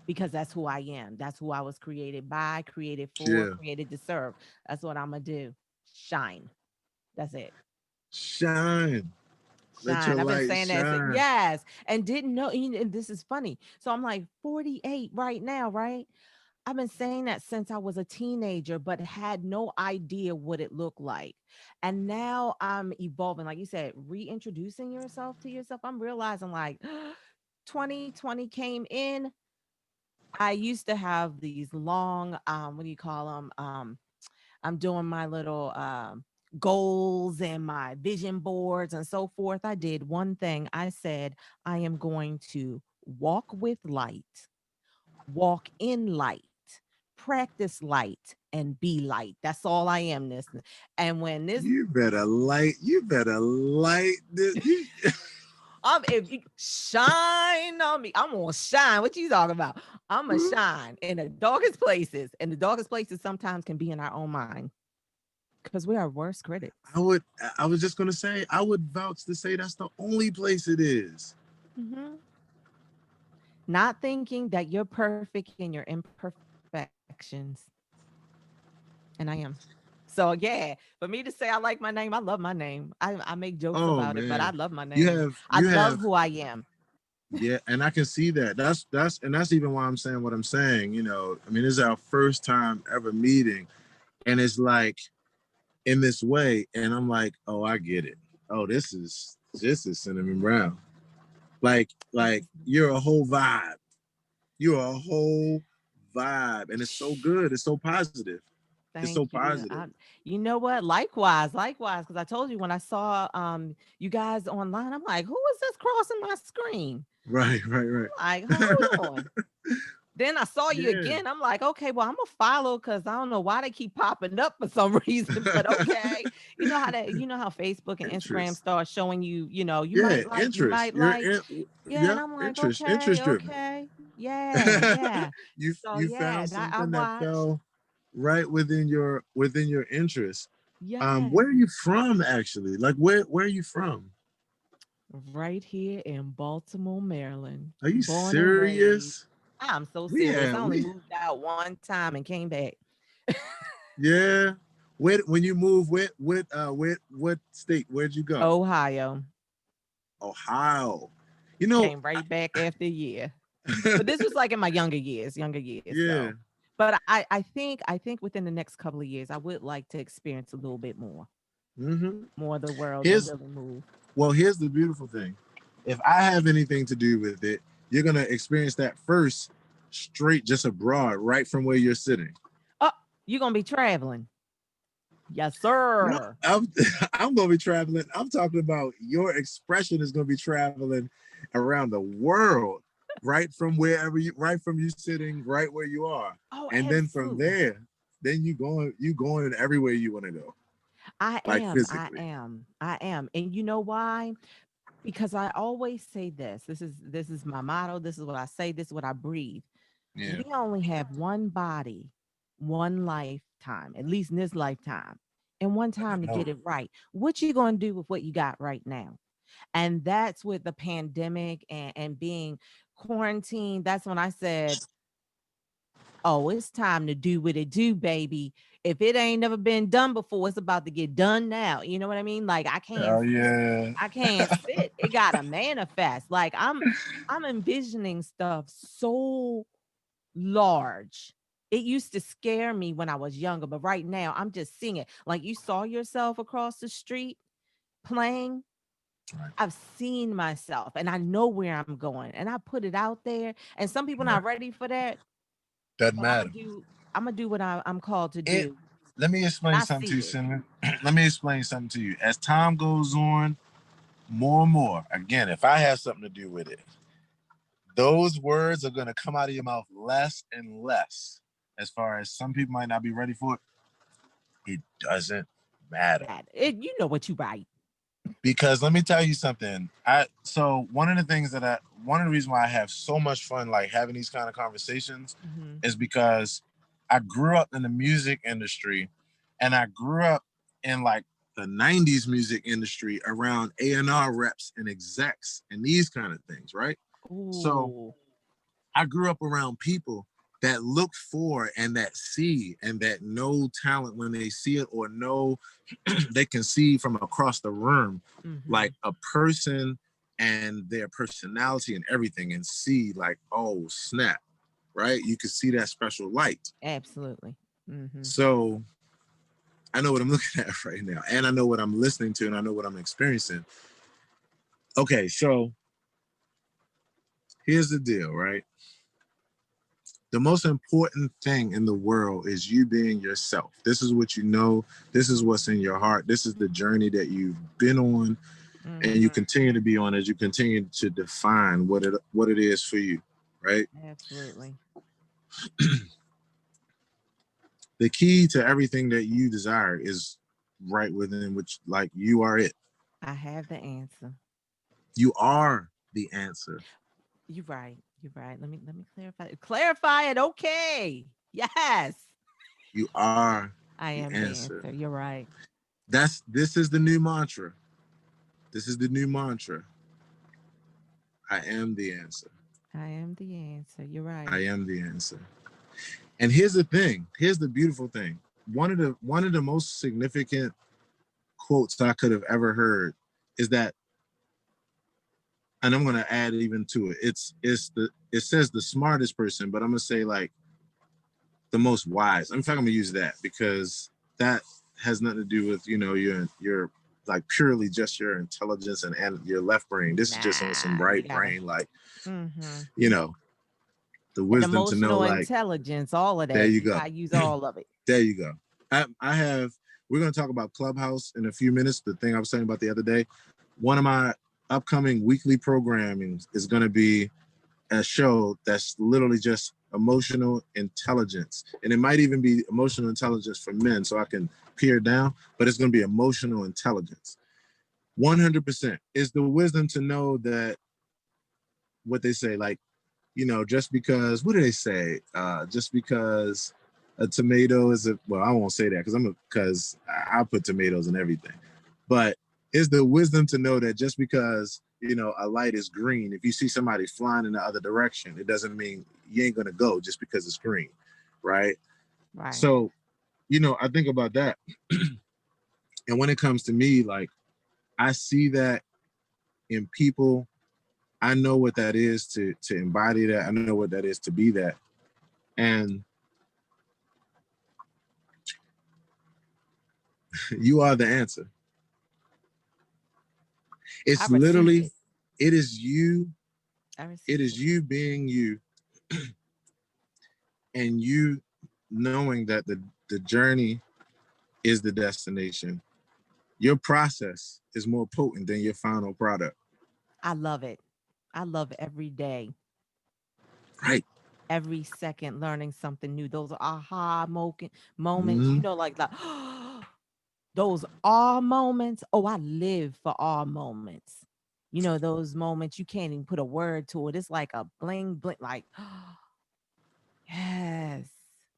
Because that's who I am. That's who I was created by, created for, yeah. created to serve. That's what I'm gonna do. Shine. That's it. Shine. Let your Shine. I've been light saying that. shine. Yes. And didn't know. And this is funny. So I'm like 48 right now, right? I've been saying that since I was a teenager, but had no idea what it looked like. And now I'm evolving. Like you said, reintroducing yourself to yourself. I'm realizing like 2020 came in. I used to have these long, what do you call them? I'm doing my little goals and my vision boards and so forth. I did one thing. I said, I am going to walk with light, walk in light, practice light, and be light. That's all I am. This and when this You better light this. You, if you shine on me, I'm gonna shine. What you talking about? I'm gonna shine in the darkest places, and the darkest places sometimes can be in our own mind. Because we are worst I critics. would. I was just gonna say. I would vouch to say that's the only place it is. Hmm. Not thinking that you're perfect in your imperfections. And I am. So yeah, for me to say I like my name, I love my name. I make jokes about it, Oh but I love man, my name. you I have. You love who have. I am. Yeah, and I can see that. That's even why I'm saying what I'm saying. I mean, this is our first time ever meeting, and it's like in this way, and I'm like, oh, I get it. Oh, this is Cinnamon Brown. Like you're a whole vibe. You're a whole vibe, and it's so good. It's so positive. It's so Thank you. positive. You know what? Likewise, because I told you when I saw you guys online, I'm like, who is this crossing my screen? Right, right, right. Like, hold on. Then I saw you Yeah. again. I'm like, okay, well, I'm gonna follow because I don't know why they keep popping up for some reason, but okay. You know how Facebook and Instagram Interest. start showing you, you Yeah, might like, you interest. might like. Yeah, and Yep, I'm like, interest. okay, Interest driven. okay. Yeah, yeah. you So you yeah, found I something that watched. fell right within your interest. Yes. Where are you from actually? Like where are you from? Right here in Baltimore, Maryland. Are you Born and raised. serious? I'm so We serious. I had only we moved out one time and came back. Yeah. When you move, what state? Where'd you go? Ohio. Ohio. You know, Came right back after a year. But this was like in my younger years. yeah. So, but I think within the next couple of years, I would like to experience a little bit hmm more of the world and Here's really move. here's the beautiful thing. If I have anything to do with it, you're gonna experience that first, straight just abroad, right from where you're sitting. Oh, you're gonna be traveling. Yes, No, sir. I'm gonna be traveling. I'm talking about your expression is gonna be traveling around the world, right from you sitting right where you are, Oh, and then from absolutely. there, then you going everywhere you want to go, I like am. I physically. am. I am. And you know why? Because I always say this. This is my motto. This is what I say. This is what I breathe. Yeah, We only have one body, one lifetime, at least in this lifetime, and one I time to know. get it right. What you gonna do with what you got right now? And that's with the pandemic and being quarantined. That's when I said, oh, it's time to do what it do, baby. If it ain't never been done before, it's about to get done now. You know what I mean? Like I can't Oh sit. yeah. I can't sit. It gotta manifest. Like I'm envisioning stuff so large. It used to scare me when I was younger, but right now I'm just seeing it. Like you saw yourself across the street playing. Right, I've seen myself and I know where I'm going and I put it out there. And some people right. not ready for that, Doesn't but I'm matter. gonna do what I'm called to It. do. Let me And explain I something to you, see it. Cinnamon. Let me explain something to you. As time goes on, more and more. Again, if I have something to do with it, those words are going to come out of your mouth less and less. As far as some people might not be ready for it, it doesn't matter. That it, you know what you write. Because let me tell you something. One of the reasons why I have so much fun like having these kind of conversations Hmm. is because I grew up in the music industry, and I grew up in like the 90s music industry around A&R reps and execs and these kind of things, right? So Ooh. I grew up around people that look for and that see and that know talent when they see it, or know they can see from across the room like Hmm. a person and their personality and everything, and see like, oh snap, right? You can see that special light. Absolutely. Hmm. So I know what I'm looking at right now, and I know what I'm listening to, and I know what I'm experiencing. Okay, so here's the deal, right? The most important thing in the world is you being yourself. This is what you know. This is what's in your heart. This is the journey that you've been on and you Hmm. continue to be on as you continue to define what it is for you, right? Absolutely. The key to everything that you desire is right within which, like, you are it. I have the answer. You are the answer. You're right. You're right. Let me clarify. Clarify it. Okay. Yes. You are I The am the answer. answer. You're right. This is the new mantra. This is the new mantra. I am the answer. I am the answer. You're right. I am the answer. And here's the thing. Here's the beautiful thing. One of the most significant quotes I could have ever heard is that, and I'm gonna add even to it. It says the smartest person, but I'm gonna say like the most wise. In fact, I'm gonna use that because that has nothing to do with your like purely just your intelligence and your left brain. This is just on some Nah, you right gotta. brain, like Mm-hmm. you know the And wisdom to know emotional like intelligence, all of there that. you You go. gotta use all of it. There you go. I have. We're going to talk about Clubhouse in a few minutes. The thing I was saying about the other day. One of my upcoming weekly programming is going to be a show that's literally just emotional intelligence, and it might even be emotional intelligence for men, so I can peer down. But it's going to be emotional intelligence. 100% is the wisdom to know that what they say, like just because, what do they say? Just because a tomato is well, I won't say that because I put tomatoes in everything. But is the wisdom to know that just because a light is green, if you see somebody flying in the other direction, it doesn't mean you ain't gonna go just because it's green, right? Right. So, I think about that, and when it comes to me, like I see that in people. I know what that is to embody that. I know what that is to be that. And you are the answer. I It's received literally, it. it is you, I it received is it. you being you, and you knowing that the journey is the destination. Your process is more potent than your final product. I love it. I love every day, Right. every second learning something new. Those aha moments, Mm-hmm. like those awe moments. Oh, I live for awe moments. Those moments you can't even put a word to it. It's like a bling bling, like yes,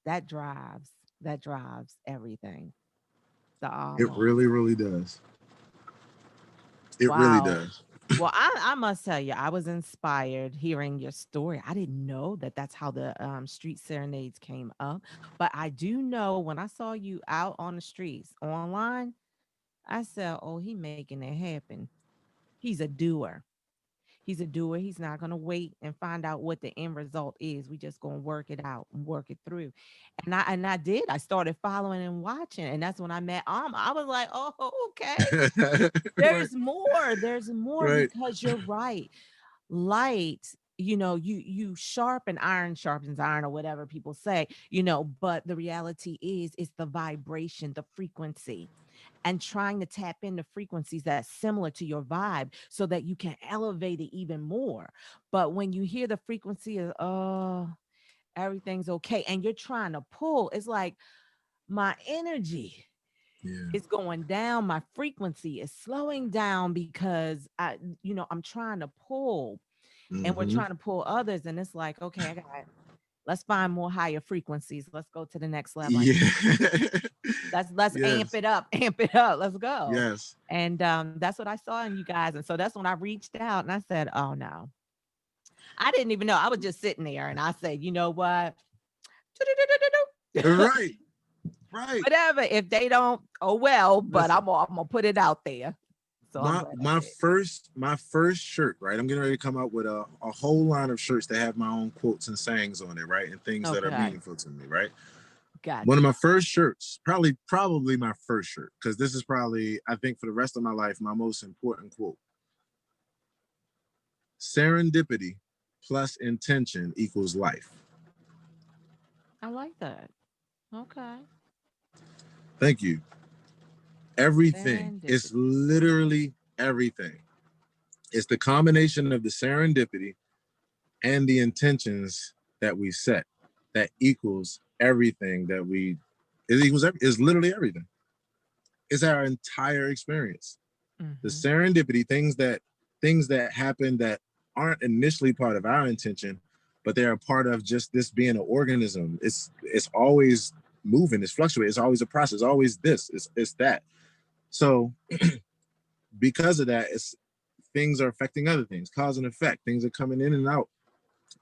that drives, that drives everything. The awe It moment. really, really does. It really Wow. does. Well, I must tell you, I was inspired hearing your story. I didn't know that that's how the street serenades came up, but I do know when I saw you out on the streets online, I said, "Oh, he making it happen. He's a doer. He's a doer. He's not gonna wait and find out what the end result is. We just gonna work it out and work it through." And I did. I started following and watching, and that's when I met I was like, "Oh, okay." Right. There's more. There's more Right. because you're right. Light, you sharpen iron sharpens iron or whatever people say, but the reality is it's the vibration, the frequency, and trying to tap into frequencies that's similar to your vibe so that you can elevate it even more. But when you hear the frequency of, oh, everything's okay, and you're trying to pull, it's like my energy Yeah. is going down, my frequency is slowing down because I'm trying to pull, and we're Mm-hmm. trying to pull others, and it's like, okay, let's find more higher frequencies, let's go to the next level, Yeah. let's amp Yes. it up, amp it up, let's go. Yes. And that's what I saw in you guys, and so that's when I reached out and I said, oh no, I didn't even know, I was just sitting there and I said, you know what, Right. Right. whatever, if they don't, oh well, but Listen. I'm gonna put it out there, so I'm my glad I my did. first my first shirt, right? I'm getting ready to come out with a whole line of shirts that have my own quotes and sayings on it, right? And things that are Okay, meaningful to me, right? One of gotcha. my first shirts, probably my first shirt, because this is probably, I think, for the rest of my life, my most important quote. Serendipity plus intention equals life. I like that. Okay. Thank you. Everything. It's Serendipity. literally everything. It's the combination of the serendipity and the intentions that we set that equals everything that we it equals is literally everything. It's our entire experience. The Hmm. serendipity, things that happen that aren't initially part of our intention, but they are part of just this being an organism. It's always moving, it's fluctuating, it's always a process, it's always this, it's that. So because of that, it's things are affecting other things, cause and effect. Things are coming in and out,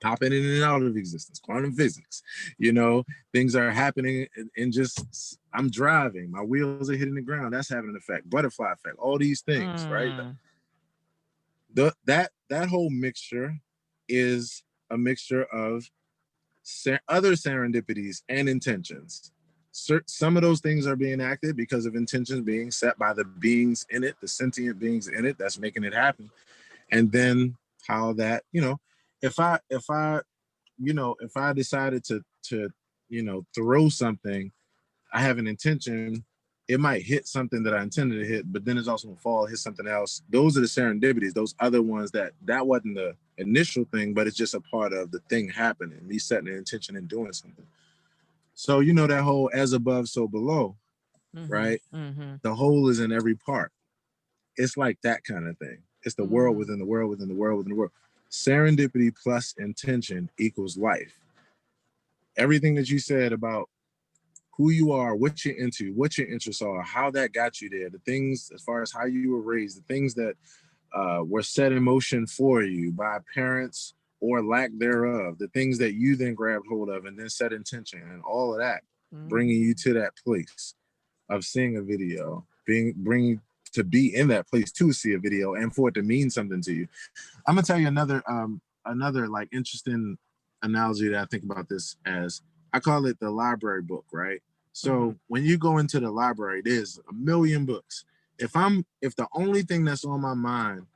popping in and out of existence. Quantum physics, things are happening, and just I'm driving, my wheels are hitting the ground. That's having an effect. Butterfly effect. All these things, right? That whole mixture is a mixture of other serendipities and intentions. Some of those things are being acted because of intentions being set by the beings in it, the sentient beings in it, that's making it happen. And then how that, if I decided to throw something, I have an intention, it might hit something that I intended to hit, but then it's also gonna fall, hit something else. Those are the serendipities, those other ones that wasn't the initial thing, but it's just a part of the thing happening, me setting an intention and doing something. So that whole as above, so below, right? The whole is in every part. It's like that kind of thing. It's the world within the world, within the world, within the world. Serendipity plus intention equals life. Everything that you said about who you are, what you're into, what your interests are, how that got you there, the things as far as how you were raised, the things that were set in motion for you by parents or lack thereof, the things that you then grabbed hold of and then set intention, and all of that bringing you to that place of seeing a video, bringing to be in that place to see a video and for it to mean something to you. I'm gonna tell you another like interesting analogy that I think about this as, I call it the library book, right? So when you go into the library, there's a million books. If the only thing that's on my mind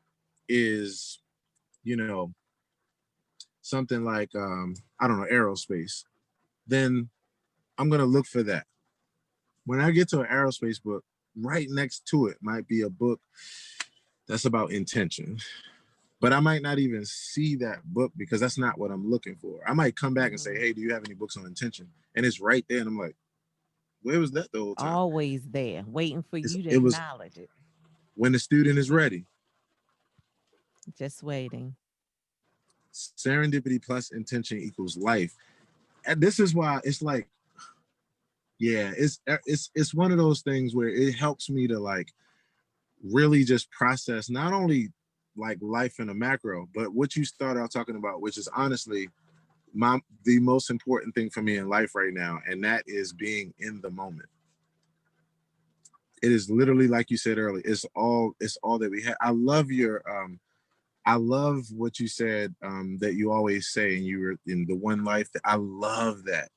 is, something like I don't know, aerospace, then I'm gonna look for that. When I get to an aerospace book, right next to it might be a book that's about intention. But I might not even see that book because that's not what I'm looking for. I might come back and say, hey, do you have any books on intention? And it's right there. And I'm like, where was that the whole time? Always there, waiting for you to It was acknowledge it. when the student is ready. Just waiting. Serendipity plus intention equals life. And this is why it's like, yeah, it's one of those things where it helps me to like really just process not only like life in a macro, but what you started out talking about, which is honestly the most important thing for me in life right now, and that is being in the moment. It is literally like you said earlier, it's all that we have. I love what you said, that you always say, and you were in the one life. I love that.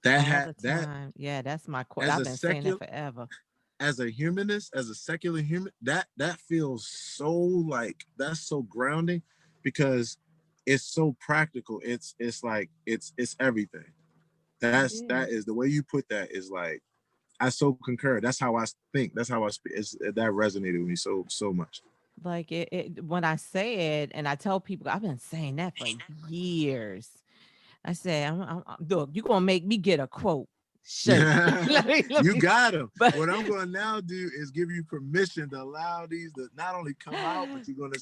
All the time. Yeah, that's my quote. As I've a been saying that secular, forever. as a humanist, as a secular human, that feels so like, that's so grounding because it's so practical. It's like it's everything. That is the way you put that is like, I so concur. That's how I think. That's how I speak. That resonated with me so much. Like when I say it and I tell people, I've been saying that for years. I say, look, you're gonna make me get a quote. Show you. let You me, got them. but What I'm going to now do is give you permission to allow these to not only come out, but you're going to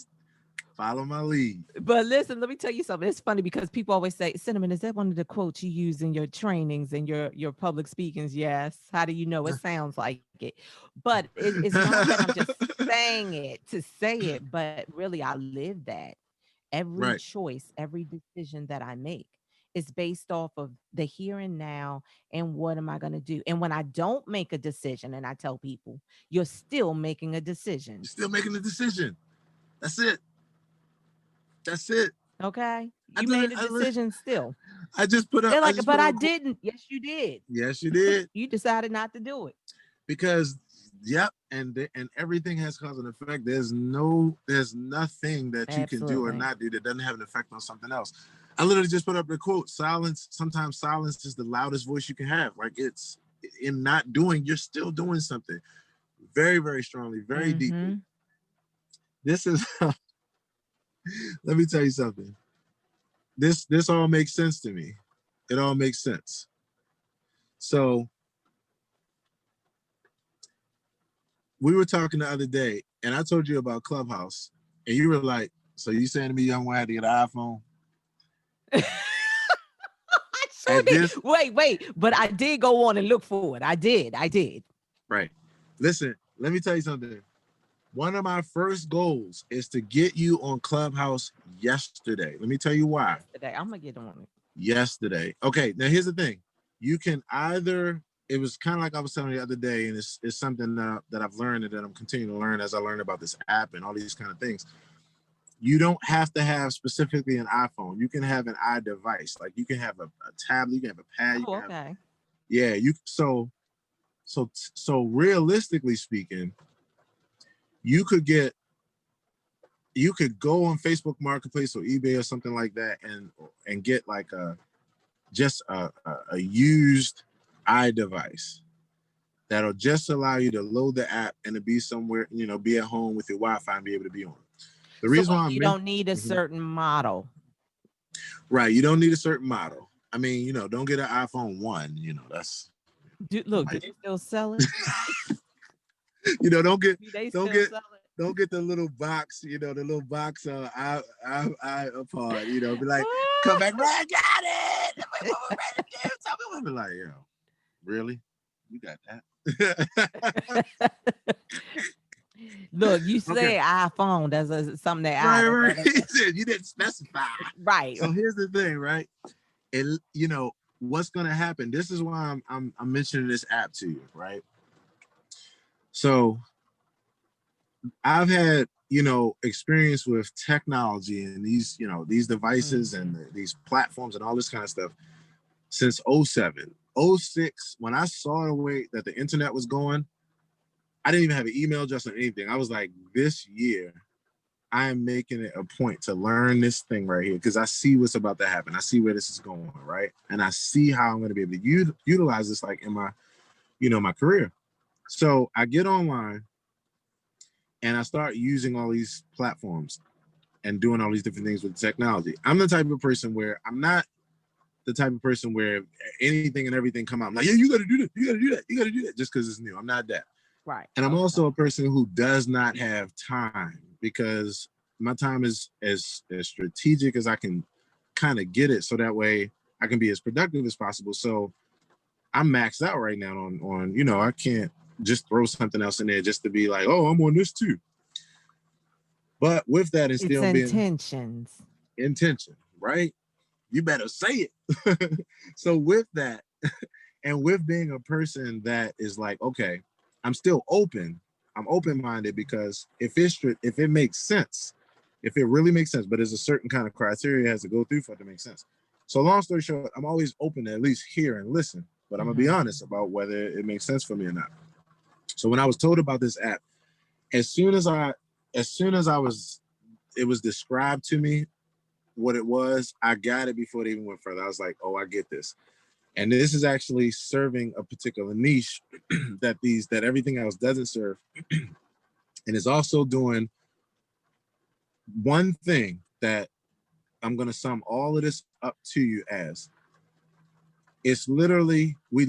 follow my lead. But listen, let me tell you something. It's funny because people always say, Cinnamon, is that one of the quotes you use in your trainings and your public speakings? Yes. How do you know? It sounds like it. But it's not that I'm just saying it to say it, but really I live that. Every Right. choice, every decision that I make is based off of the here and now and what am I going to do? And when I don't make a decision, and I tell people, you're still making a decision. You're still making a decision. That's it. That's it. Okay. I You did it. made a decision still. I just put up. They're I like, just but put I up. didn't. Yes, you did. Yes, you did. You decided not to do it. Because, yep, and everything has cause and effect. There's nothing that you can do or Absolutely. not do that doesn't have an effect on something else. I literally just put up the quote: silence. Sometimes silence is the loudest voice you can have. Like, it's in not doing, you're still doing something. Very, very strongly, very deeply. This is. Let me tell you something. This all makes sense to me. It all makes sense. So we were talking the other day, and I told you about Clubhouse, and you were like, "So you saying to me, young man, had to get an iPhone?" I sure did. Wait. But I did go on and look for it. I did. Right. Listen, let me tell you something. One of my first goals is to get you on Clubhouse yesterday. Let me tell you why. Yesterday. I'm going to get on it. Yesterday. Okay, now here's the thing. You can either, it was kind of like I was telling you the other day, and it's something that I've learned and that I'm continuing to learn as I learn about this app and all these kind of things. You don't have to have specifically an iPhone. You can have an iDevice. Like you can have a tablet, you can have a pad. Oh, okay. So realistically speaking, you could go on Facebook Marketplace or eBay or something like that and get like a used iDevice that'll just allow you to load the app and to be somewhere, be at home with your Wi-Fi and be able to be on. The reason why you don't need a certain model. Right. You don't need a certain model. I mean, don't get an iPhone 1, that's do they still sell it? Don't get the little box, the little box iPod, be like, come back, I got it. Tell me, like, really? You got that? Look, you say iPhone. That's something that right. You didn't specify. Right. So here's the thing, right? What's gonna happen? This is why I'm mentioning this app to you, right? So I've had experience with technology and these devices and these platforms and all this kind of stuff since 07. 06, when I saw the way that the internet was going, I didn't even have an email address or anything. I was like, this year, I am making it a point to learn this thing right here because I see what's about to happen. I see where this is going, right? And I see how I'm going to be able to utilize this like in my, my career. So I get online and I start using all these platforms and doing all these different things with technology. I'm the type of person where I'm not the type of person where anything and everything come out. I'm like, yeah, you got to do this. You got to do that. You got to do that just because it's new. I'm not that. Right. And I'm also a person who does not have time because my time is as strategic as I can kind of get it. So that way I can be as productive as possible. So I'm maxed out right now on I can't just throw something else in there just to be like, oh, I'm on this too. But with that, it's still intention, right? You better say it. So with that, and with being a person that is like, okay, I'm still open. I'm open-minded because if it makes sense, if it really makes sense, but there's a certain kind of criteria it has to go through for it to make sense. So long story short, I'm always open to at least hear and listen, but I'm gonna be honest about whether it makes sense for me or not. So when I was told about this app, as soon as it was described to me what it was, I got it before they even went further. I was like, oh, I get this. And this is actually serving a particular niche that everything else doesn't serve. And it's also doing one thing that I'm going to sum all of this up to you as. It's literally, we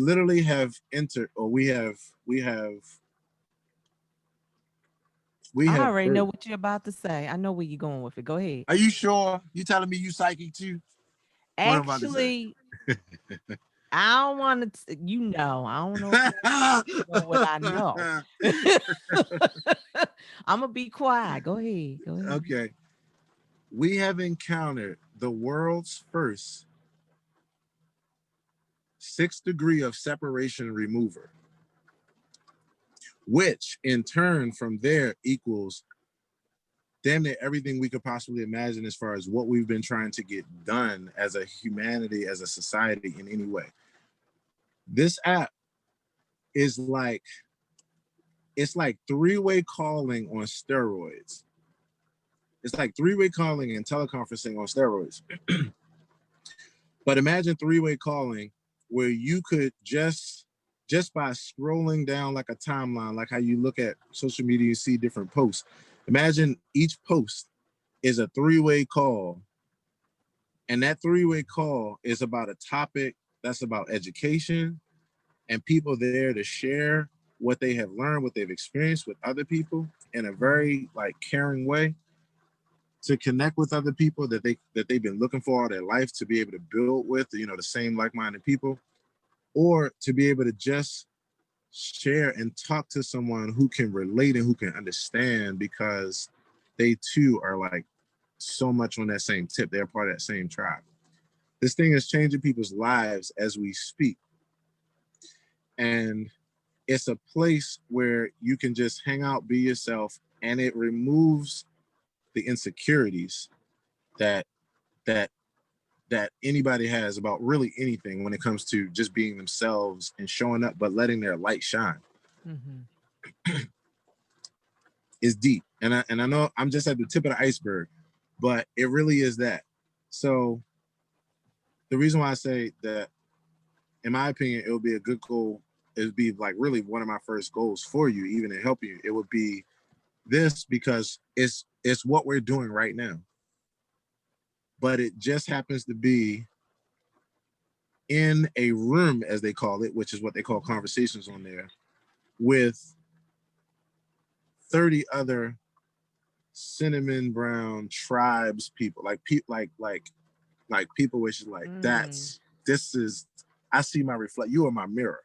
I already know what you're about to say. I know where you're going with it. Go ahead. Are you sure? You telling me you psychic too? Actually, I don't want to, I don't know what I know. I'm going to be quiet. Go ahead. Okay. We have encountered the world's first 6th degree of separation remover, which in turn from there equals damn near everything we could possibly imagine as far as what we've been trying to get done as a humanity, as a society in any way. This app is like, it's like three-way calling on steroids. It's like three-way calling and teleconferencing on steroids. But imagine three-way calling where you could just by scrolling down like a timeline, like how you look at social media, you see different posts. Imagine each post is a three-way call. And that three-way call is about a topic that's about education and people there to share what they have learned, what they've experienced with other people in a very like caring way. to connect with other people that they've been looking for all their life, to be able to build with, you know, the same like-minded people, or to be able to just share and talk to someone who can relate and who can understand, because they too are like so much on that same tip. They're part of that same tribe. This thing is changing people's lives as we speak. And it's a place where you can just hang out, be yourself, and it removes the insecurities that that that anybody has about really anything when it comes to just being themselves and showing up, but letting their light shine. Is deep. And I know I'm just at the tip of the iceberg, but it really is that. So the reason why I say that, in my opinion, it would be a good goal, it would be like really one of my first goals for you, even to help you, it would be this, because it's what we're doing right now. But it just happens to be in a room, as they call it, which is what they call conversations on there, with 30 other cinnamon brown tribes people, like people like people which is like, this is, I see my reflect, you are my mirror.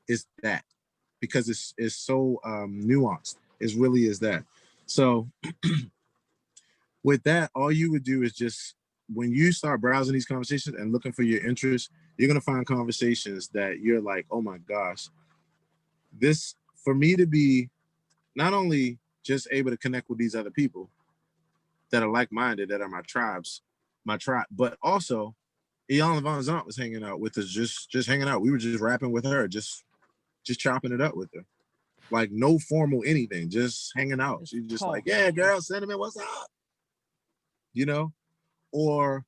It's that, because it's so nuanced. It really is that. So with that, all you would do is just, when you start browsing these conversations and looking for your interests, you're going to find conversations that you're like, oh my gosh, this, for me to be not only just able to connect with these other people that are like-minded, that are my tribe, but also Iana Von Zant was hanging out with us, just hanging out. We were just rapping with her, just chopping it up with her. Like no formal anything, just hanging out. She's just like, yeah, girl, sentiment, what's up? You know, or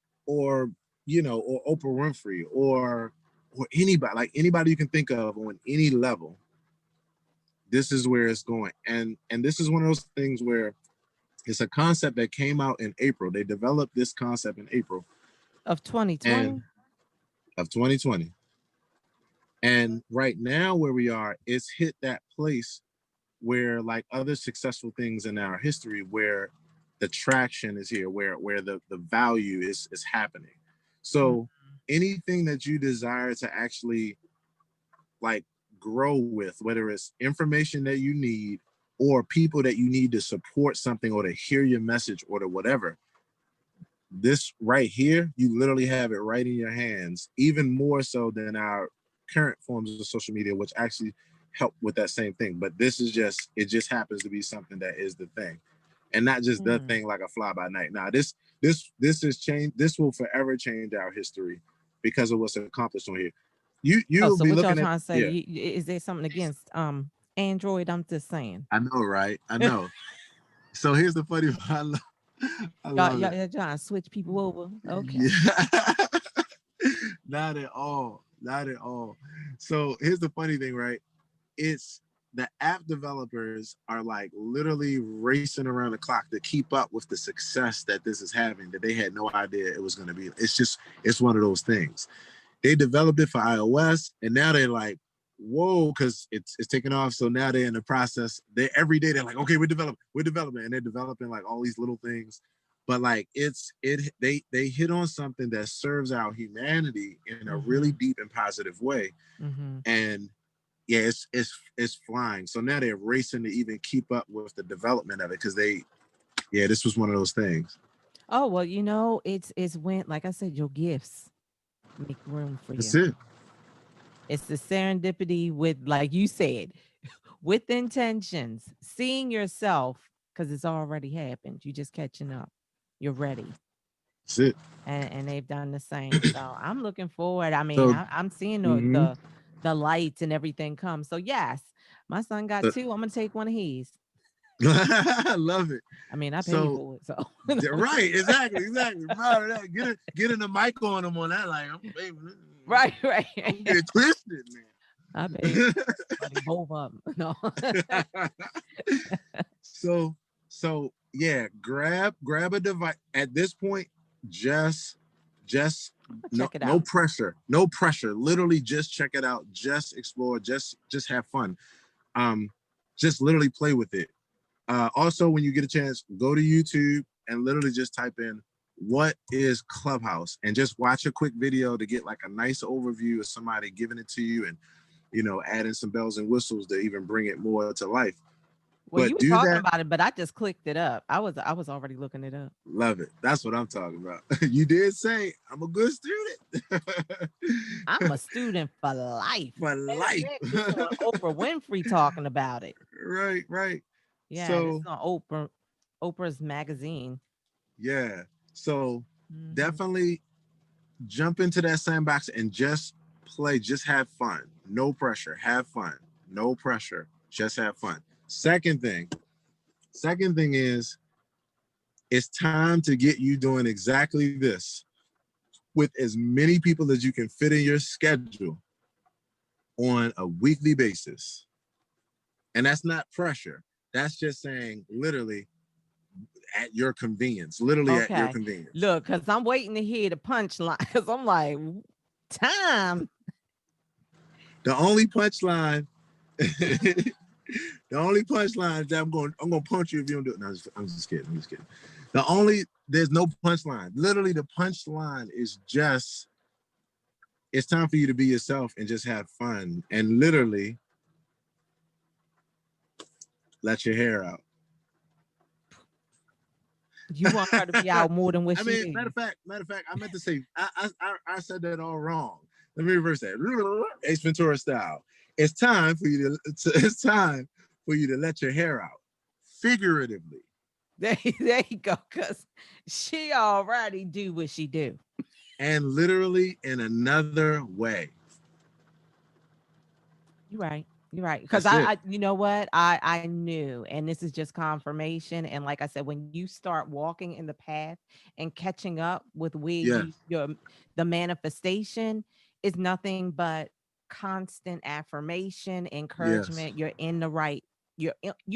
you know, or Oprah Winfrey, or anybody, like anybody you can think of on any level. This is where it's going. And this is one of those things where it's a concept that came out in April. They developed this concept in April of 2020. Of 2020. And right now where we are, it's hit that place where, like other successful things in our history, where the traction is here, where the value is happening. So anything that you desire to actually like grow with, whether it's information that you need or people that you need to support something or to hear your message or to whatever, this right here, you literally have it right in your hands, even more so than our current forms of social media, which actually help with that same thing. But this is just, it just happens to be something that is the thing, and not just the thing like a fly by night. Now this is change. This will forever change our history because of what's accomplished on here. You'll So be what y'all looking at, trying to say? yeah. Is there something against Android? I'm just saying. I know, right? I know. So here's the funny part. I love it. Y'all trying to switch people over? Okay. Yeah. Not at all. Not at all. So here's the funny thing, right? It's the app developers are like literally racing around the clock to keep up with the success that this is having, that they had no idea it was going to be. It's one of those things. They developed it for iOS, and now they're like, whoa, because it's taking off. So now they're in the process. They every day they're like, okay, we're developing, and they're developing like all these little things. But like they hit on something that serves our humanity in a really deep and positive way. And yeah, it's flying. So now they're racing to even keep up with the development of it, because this was one of those things. Oh well, you know, it's when, like I said, your gifts make room for That's you. it. It's the serendipity with, like you said, with intentions, seeing yourself, because it's already happened. You just catching up. You're ready. That's it. And they've done the same. So I'm looking forward. I mean, So I'm seeing mhm. the lights and everything come. So yes, my son got two. I'm gonna take one of his. I love it. I mean, I paid So for it. So right, exactly. Get in the mic on them on that, like, baby, right. I'm getting twisted, man. I paid both of them. No. so yeah, grab a device at this point. Just Check it no out. pressure, literally just check it out, just explore, just have fun, just literally play with it. Also, when you get a chance, go to YouTube and literally just type in what is Clubhouse and just watch a quick video to get like a nice overview of somebody giving it to you and adding some bells and whistles to even bring it more to life. Well, But you were do talking that. about it, but I just clicked it up. I was already looking it up. Love it. That's what I'm talking about. You did say I'm a good student. I'm a student for life. For Matter of life. fact, it's on Oprah Winfrey talking about it. Right, right. Yeah, this is So on Oprah's magazine. yeah. So Mhm. definitely jump into that sandbox and just play, just have fun. No pressure. Have fun. No pressure. Just have fun. Second thing is it's time to get you doing exactly this with as many people as you can fit in your schedule on a weekly basis. And that's not pressure. That's just saying literally at your convenience, literally at your Okay. convenience. Look, because I'm waiting to hear the punchline. Because I'm like, time. The only punchline, the only punchline is that I'm gonna punch you if you don't do it. No, I'm just kidding. I'm just kidding. There's no punchline. Literally, the punchline is just it's time for you to be yourself and just have fun and literally let your hair out. You want her to be out more than what I she mean, matter is. of fact, I meant to say I said that all wrong. Let me reverse that. Ace Ventura style. It's time for you it's time for you to let your hair out, figuratively There you go. Because she already do what she do. and literally in another way. You're right. You're right. Because That's it. you know what? I knew, and this is just confirmation. And like I said, when you start walking in the path and catching up with where Yeah, the manifestation is nothing but constant affirmation, yes, encouragement. You're in the right. You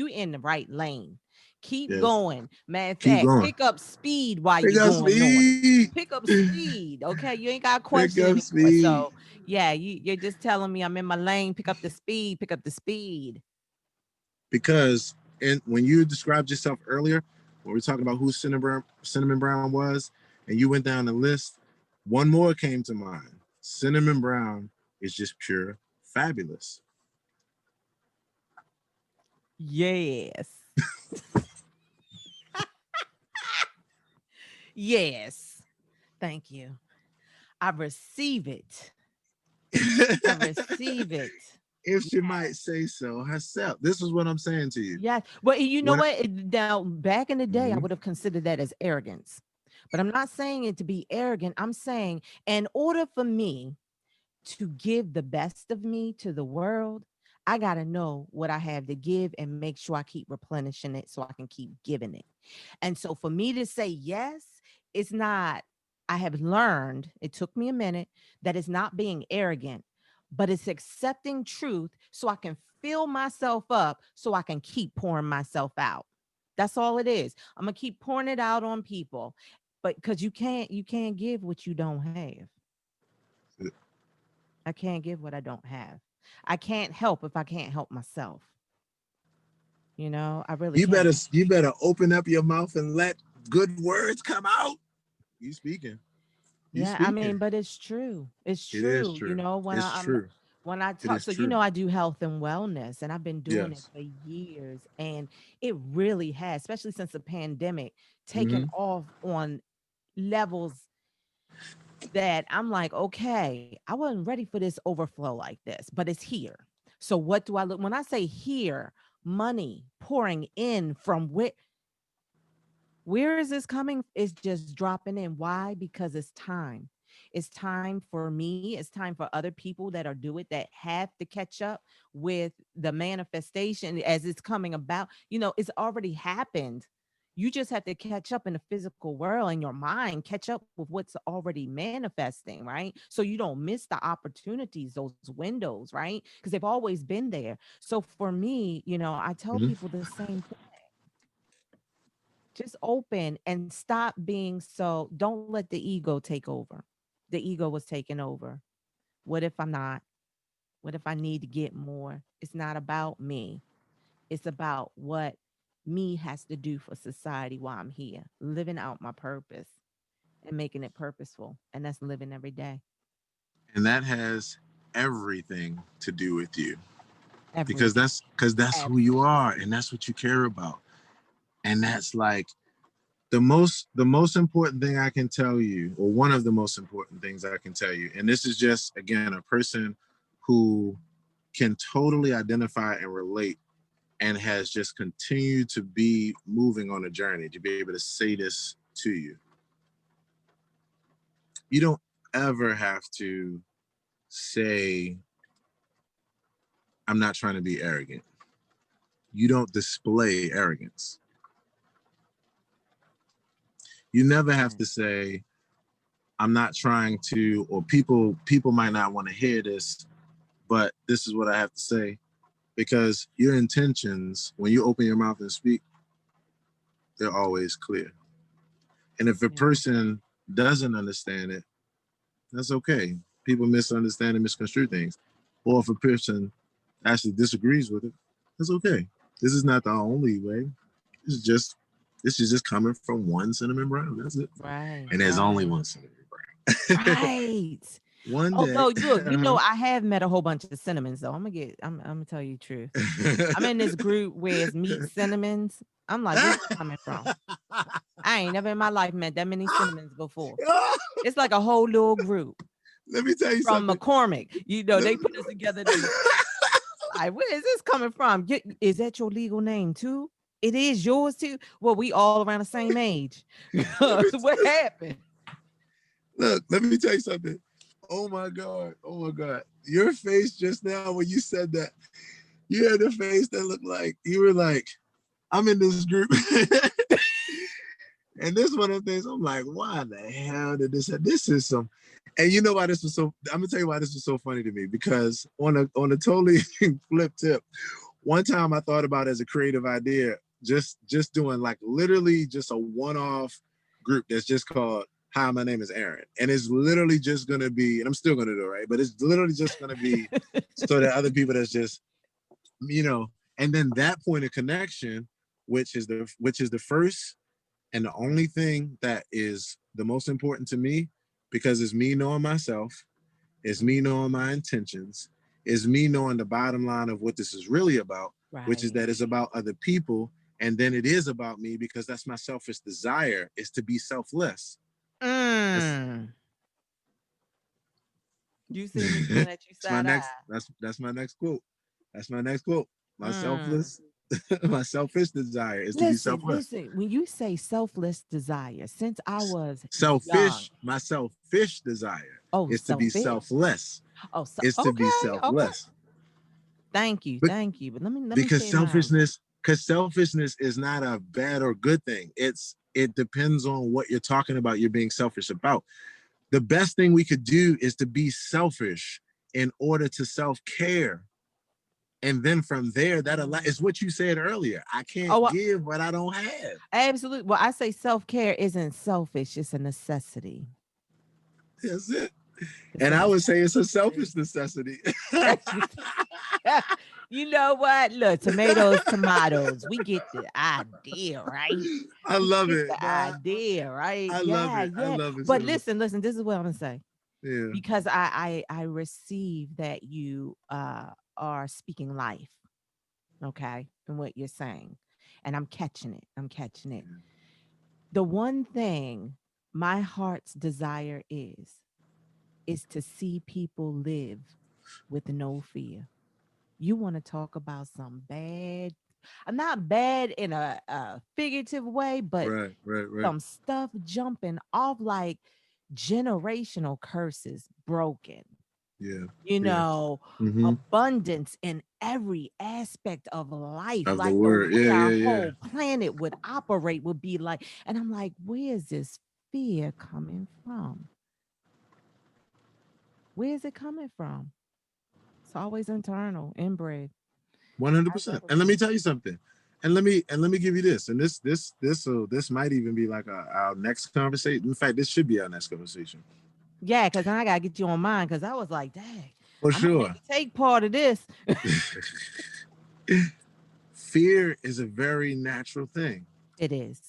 in the right lane. Keep yes. going. Matter of Keep fact, going. pick up speed while Pick you're up going on it. speed. Pick up speed. Okay, you ain't got to Pick question up anymore. speed. So yeah, you're just telling me I'm in my lane. Pick up the speed. Pick up the speed. Because and when you described yourself earlier, when we were talking about who Cinnamon Brown was, and you went down the list, one more came to mind. Cinnamon Brown is just pure fabulous. Yes. Yes. Thank you. I receive it. I receive it. If Yeah. she might say so herself. This is what I'm saying to you. Yes. Well, you know When what? Now, back in the day, I Mhm. would have considered that as arrogance. But I'm not saying it to be arrogant. I'm saying, in order for me to give the best of me to the world, I got to know what I have to give and make sure I keep replenishing it so I can keep giving it. And so for me to say yes, it's not, I have learned, it took me a minute, that it's not being arrogant, but it's accepting truth so I can fill myself up so I can keep pouring myself out. That's all it is. I'm gonna keep pouring it out on people. But because you can't give what you don't have. I can't give what I don't have. I can't help if I can't help myself. I really you better can't. you better open up your mouth and let good words come out. You speaking. You Yeah, I speaking. mean, but it's true. It's It is true. true. When It's true. when I It talk, is so true. I do health and wellness, and I've been doing it Yes. for years, and it really has, especially since the pandemic, taken Hmm. off on levels that I'm like, okay, I wasn't ready for this overflow like this, but it's here. So what do I look when I say here? Money pouring in from where is this coming? It's just dropping in. Why? Because it's time. It's time for me. It's time for other people that are do it that have to catch up with the manifestation as it's coming about. It's already happened. You just have to catch up in the physical world and your mind catch up with what's already manifesting, right? So you don't miss the opportunities, those windows, right? Because they've always been there. So for me, I tell Hmm. people the same thing. Just open and stop being so, don't let the ego take over. The ego was taking over. What if I'm not? What if I need to get more? It's not about me. It's about what me has to do for society while I'm here, living out my purpose and making it purposeful. And that's living every day. And that has everything to do with you because Everything. that's who you Everything. are and that's what you care about. And that's like the most important thing I can tell you, or one of the most important things I can tell you. And this is just again a person who can totally identify and relate and has just continued to be moving on a journey to be able to say this to you. You don't ever have to say, I'm not trying to be arrogant. You don't display arrogance. You never have to say, I'm not trying to, or people might not want to hear this, but this is what I have to say. Because your intentions, when you open your mouth and speak, they're always clear. And if a Yeah. person doesn't understand it, that's okay. People misunderstand and misconstrue things. Or if a person actually disagrees with it, that's okay. This is not the only way. This is just coming from one cinnamon brown. That's it. Right. And there's only one cinnamon brown. Right. One day. Although, look, I have met a whole bunch of cinnamons though. I'm gonna tell you the truth. I'm in this group where it's meat cinnamons. I'm like, where's this coming from? I ain't never in my life met that many cinnamons before. It's like a whole little group Let me tell you from something. McCormick. They put us together. Like, where is this coming from? Is that your legal name too? It is yours too. Well, we all around the same age. So what happened? Look, let me tell you something. Oh my God. Oh my God. Your face just now when you said that, you had a face that looked like you were like, I'm in this group. And this one of the things I'm like, why the hell did this is some, and you know why this was so, I'm gonna tell you why this was so funny to me, because on a totally flip tip, one time I thought about as a creative idea, just doing like literally just a one-off group that's just called Hi, my name is Aaron. And it's literally just gonna be, and I'm still gonna do it, right? But it's literally just gonna be so that other people that's just, and then that point of connection, which is the first and the only thing that is the most important to me, because it's me knowing myself, it's me knowing my intentions, it's me knowing the bottom line of what this is really about, which is that it's about other people. And then it is about me because that's my selfish desire, is to be selfless. You see me looking at you side eye. That's my next quote. That's my next quote. My selfless, my selfish desire is to be selfless. Listen, when you say selfless desire, since I was selfish, young, my selfish desire is to be selfish. selfless. Oh, Is to be selfless. Thank you. But let me because say selfishness is not a bad or good thing. It depends on what you're talking about. You're being selfish about. The best thing we could do is to be selfish in order to self-care. And then from there, that is what you said earlier. I can't give what I don't have. Absolutely. Well, I say self-care isn't selfish, it's a necessity. That's it. And I would say it's a selfish necessity. You know what? Look, tomatoes. We get the idea, right? I love it. The idea, right? I love it. I love it. But listen, this is what I'm gonna say. Yeah. Because I receive that you are speaking life, okay, in what you're saying. And I'm catching it. The one thing my heart's desire is to see people live with no fear. You want to talk about some bad, not bad in a figurative way, but right. some stuff jumping off like generational curses broken. Yeah. Abundance in every aspect of life, of like the word. way our Yeah. whole planet would operate would be like. And I'm like, where's this fear coming from? Where is it coming from? It's always internal, inbred. 100%. And let me tell you something. And let me give you this. And this might even be like our next conversation. In fact, this should be our next conversation. Yeah, because I gotta get you on mine, because I was like, dang, For I'm sure. gonna take part of this. fear is a very natural thing. It is.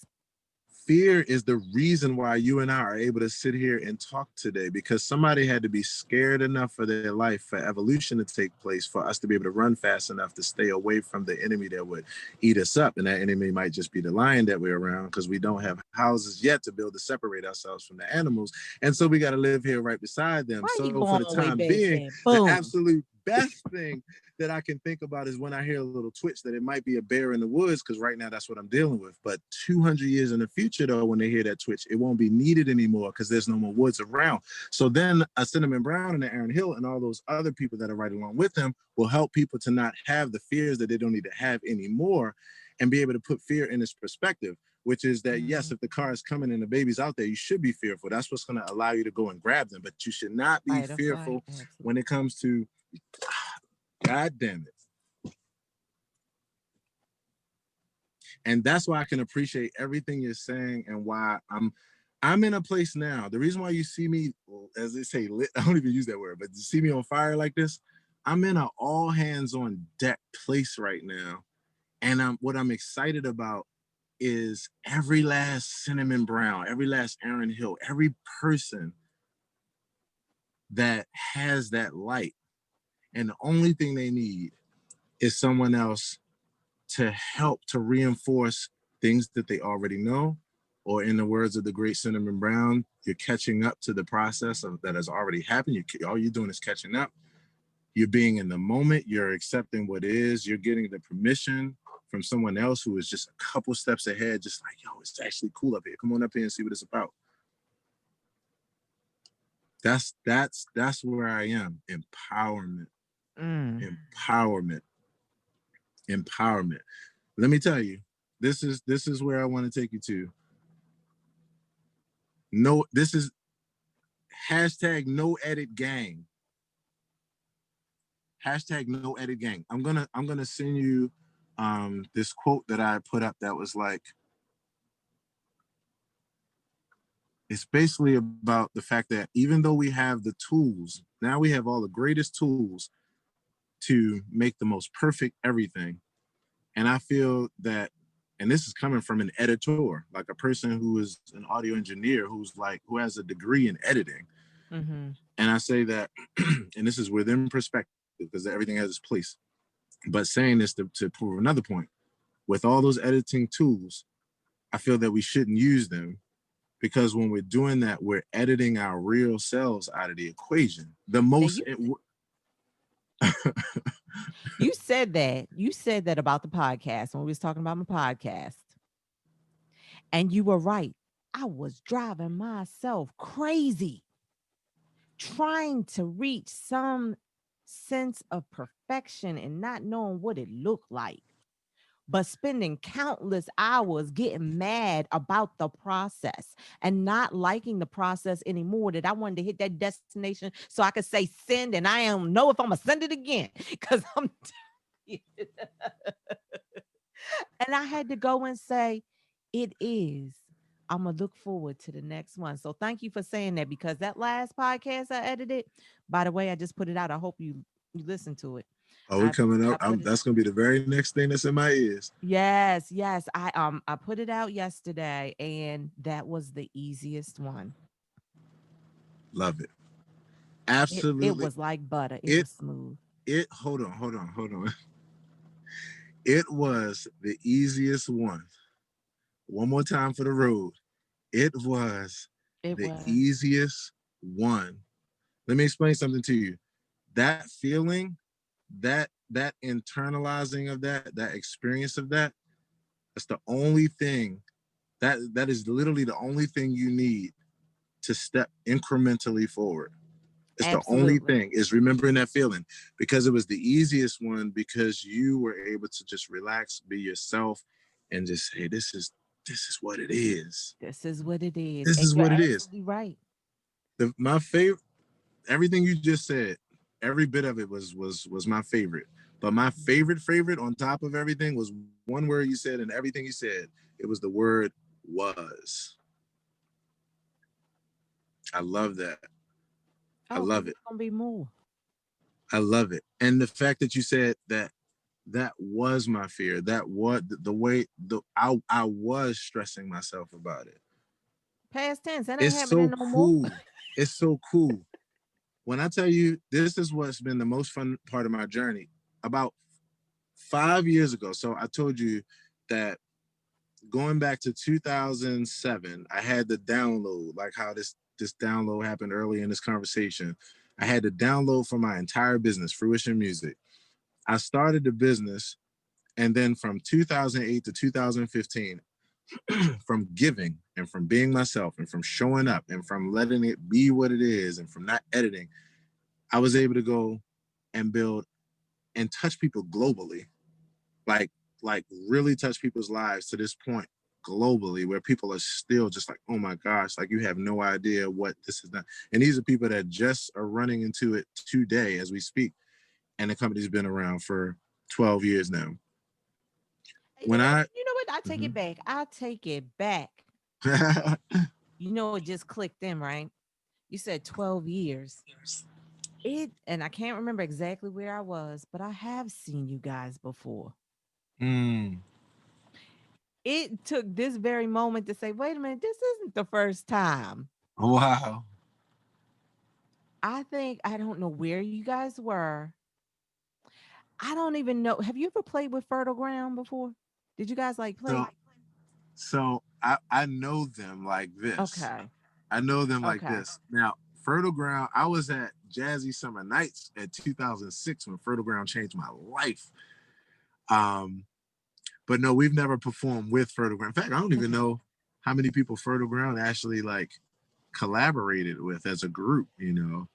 Fear is the reason why you and I are able to sit here and talk today, because somebody had to be scared enough for their life, for evolution to take place, for us to be able to run fast enough to stay away from the enemy that would eat us up. And that enemy might just be the lion that we're around, because we don't have houses yet to build to separate ourselves from the animals. And so we got to live here right beside them. Why you So for going the way time back being, there? the Boom. absolute best thing that I can think about is when I hear a little twitch that it might be a bear in the woods, because right now that's what I'm dealing with. But 200 years in the future, though, when they hear that twitch, it won't be needed anymore because there's no more woods around. So then a Cinnamon Brown and a Aaron Hill and all those other people that are right along with him will help people to not have the fears that they don't need to have anymore, and be able to put fear in its perspective, which is that, yes, if the car is coming and the baby's out there, you should be fearful. That's what's going to allow you to go and grab them. But you should not be fearful when it comes to, God damn it. And that's why I can appreciate everything you're saying, and why I'm in a place now. The reason why you see me, as they say, lit, I don't even use that word, but you see me on fire like this, I'm in an all hands on deck place right now. And what I'm excited about is every last Cinnamon Brown, every last Aaron Hill, every person that has that light. And the only thing they need is someone else to help to reinforce things that they already know, or in the words of the great Cinnamon Brown, you're catching up to the process that has already happened. All you're doing is catching up. You're being in the moment. You're accepting what is. You're getting the permission from someone else who is just a couple steps ahead, just like, yo, it's actually cool up here. Come on up here and see what it's about. That's where I am. Empowerment. Empowerment. Empowerment. Let me tell you, this is where I want to take you to. No, this is hashtag no edit gang. Hashtag no edit gang. I'm gonna send you this quote that I put up that was like, it's basically about the fact that even though we have the tools, now we have all the greatest tools to make the most perfect everything. And I feel that, and this is coming from an editor, like a person who is an audio engineer, who has a degree in editing. Mm-hmm. And I say that, and this is within perspective because everything has its place. But saying this to prove another point, with all those editing tools, I feel that we shouldn't use them, because when we're doing that, we're editing our real selves out of the equation. You said that. You said that about the podcast when we was talking about my podcast. And you were right. I was driving myself crazy trying to reach some sense of perfection and not knowing what it looked like, but spending countless hours getting mad about the process and not liking the process anymore, that I wanted to hit that destination so I could say send, and I don't know if I'm gonna send it again because I'm and I had to go and say, it is. I'm gonna look forward to the next one. So thank you for saying that, because that last podcast I edited, by the way, I just put it out. I hope you listen to it. Oh, we coming up. That's gonna be the very next thing that's in my ears. Yes, yes. I put it out yesterday, and that was the easiest one. Love it. Absolutely. It was like butter. It was smooth. Hold on. It was the easiest one. One more time for the road. It was the easiest one. Let me explain something to you. That feeling, that internalizing of that experience of that's the only thing, that is literally the only thing you need to step incrementally forward. It's Absolutely. the only thing, is remembering that feeling, because it was the easiest one, because you were able to just relax, be yourself, and just say, this is what it is. This is what it is. This And is you're what it is. absolutely right. My favorite, everything you just said, every bit of it was my favorite. But my favorite on top of everything was one word you said, and everything you said, it was the word was. I love that. I love it. It's gonna be more. I love it. And the fact that you said that that was my fear. That was the way I was stressing myself about it. Past tense. That ain't It's happening so no more. cool. It's so cool. When I tell you, this is what's been the most fun part of my journey. About 5 years ago, so I told you that going back to 2007, I had the download, like how this download happened early in this conversation. I had the download for my entire business, Fruition Music. I started the business, and then from 2008 to 2015, from giving and from being myself and from showing up and from letting it be what it is and from not editing, I was able to go and build and touch people globally, like really touch people's lives to this point globally, where people are still just like, oh my gosh, like you have no idea what this is done. And these are people that just are running into it today as we speak. And the company's been around for 12 years now. When I You know what? I take it Mhm. back. I take it back. You know, it just clicked in, right? You said 12 years. And I can't remember exactly where I was, but I have seen you guys before. Mm, It took this very moment to say, wait a minute, this isn't the first time. wow. I think I don't know where you guys were. I don't even know. Have you ever played with Fertile Ground before? Did you guys like So play? I know them like this. Okay. I know them like Okay. this. Now, Fertile Ground, I was at Jazzy Summer Nights at 2006 when Fertile Ground changed my life. Um, but no, we've never performed with Fertile Ground. In fact, I don't even Okay. know how many people Fertile Ground actually like collaborated with as a group, you know.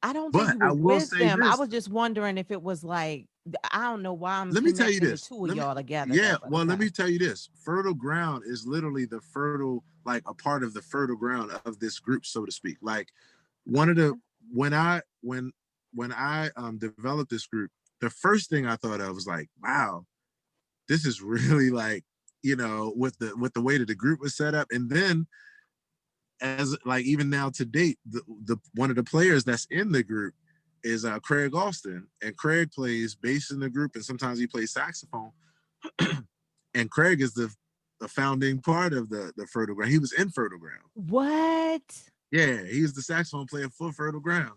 I don't think But you I were will with say them. I this. was just wondering if it was like I don't know why I'm Let me tell you connecting the this. two of Let me y'all together yeah, though, but well, let okay. me tell you this. Fertile Ground is literally the fertile, like a part of the fertile ground of this group, so to speak. Like one of the when I when I developed this group, the first thing I thought of was like, wow, this is really like, you know, with the way that the group was set up. And then as like even now to date, the one of the players that's in the group is Craig Austin, and Craig plays bass in the group, and sometimes he plays saxophone. And Craig is the founding part of the Fertile Ground. He was in Fertile Ground. What? Yeah, he was the saxophone player for Fertile Ground.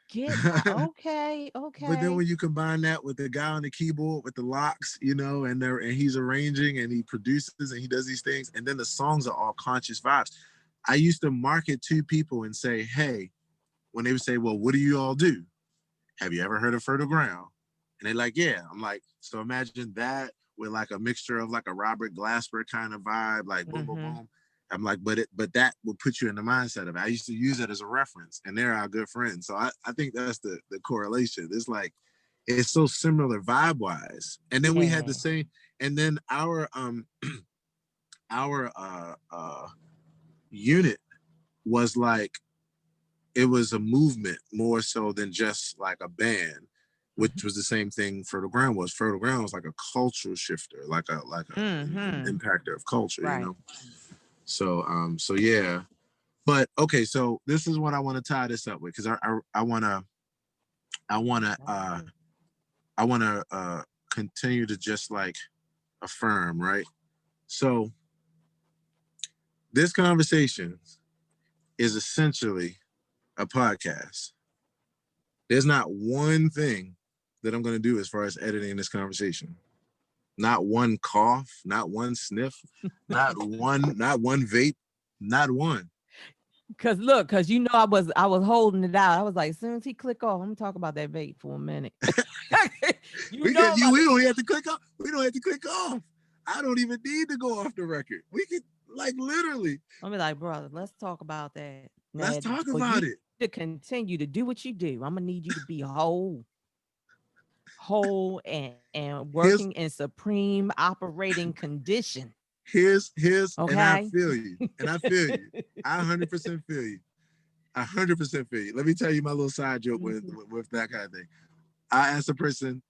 Get okay, But then okay. when you combine that with the guy on the keyboard with the locks, you know, and he's arranging and he produces and he does these things, and then the songs are all conscious vibes. I used to market to people and say, hey, when they would say, well, what do you all do? Have you ever heard of Fertile Ground? And they're like, yeah. I'm like, so imagine that with like a mixture of like a Robert Glasper kind of vibe, like boom, boom, Mm-hmm. boom. I'm like, but that will put you in the mindset of it. I used to use it as a reference, and they're our good friends. So I think that's the correlation. It's like it's so similar vibe wise. And then we had the Yeah. same, and then our unit was like it was a movement more so than just like a band, which Mm-hmm. was the same thing Fertile Ground was. Fertile Ground was like a cultural shifter, like an Mm-hmm. impactor of culture, you Right. know. So yeah. But okay, so this is what I want to tie this up with because I wanna I wanna I wanna continue to just like affirm, right? So this conversation is essentially a podcast. There's not one thing that I'm going to do as far as editing this conversation. Not one cough, not one sniff, not one vape, not one. Cause look, cause you know I was holding it out. I was like, as soon as he click off, I'm gonna talk about that vape for a minute. You We know could I'm you about we to don't have to click off. We don't have to click off. I don't even need to go off the record. We could like literally I'm be like, brother, let's talk about that. let's Now, talk for you about it. to continue to do what you do, I'm gonna need you to be whole and Here's working in supreme operating condition. here's and I Okay. feel you. And I feel you. I 100% feel you. I 100% feel you. Let me tell you my little side joke Mhm. with that kind of thing. I asked a person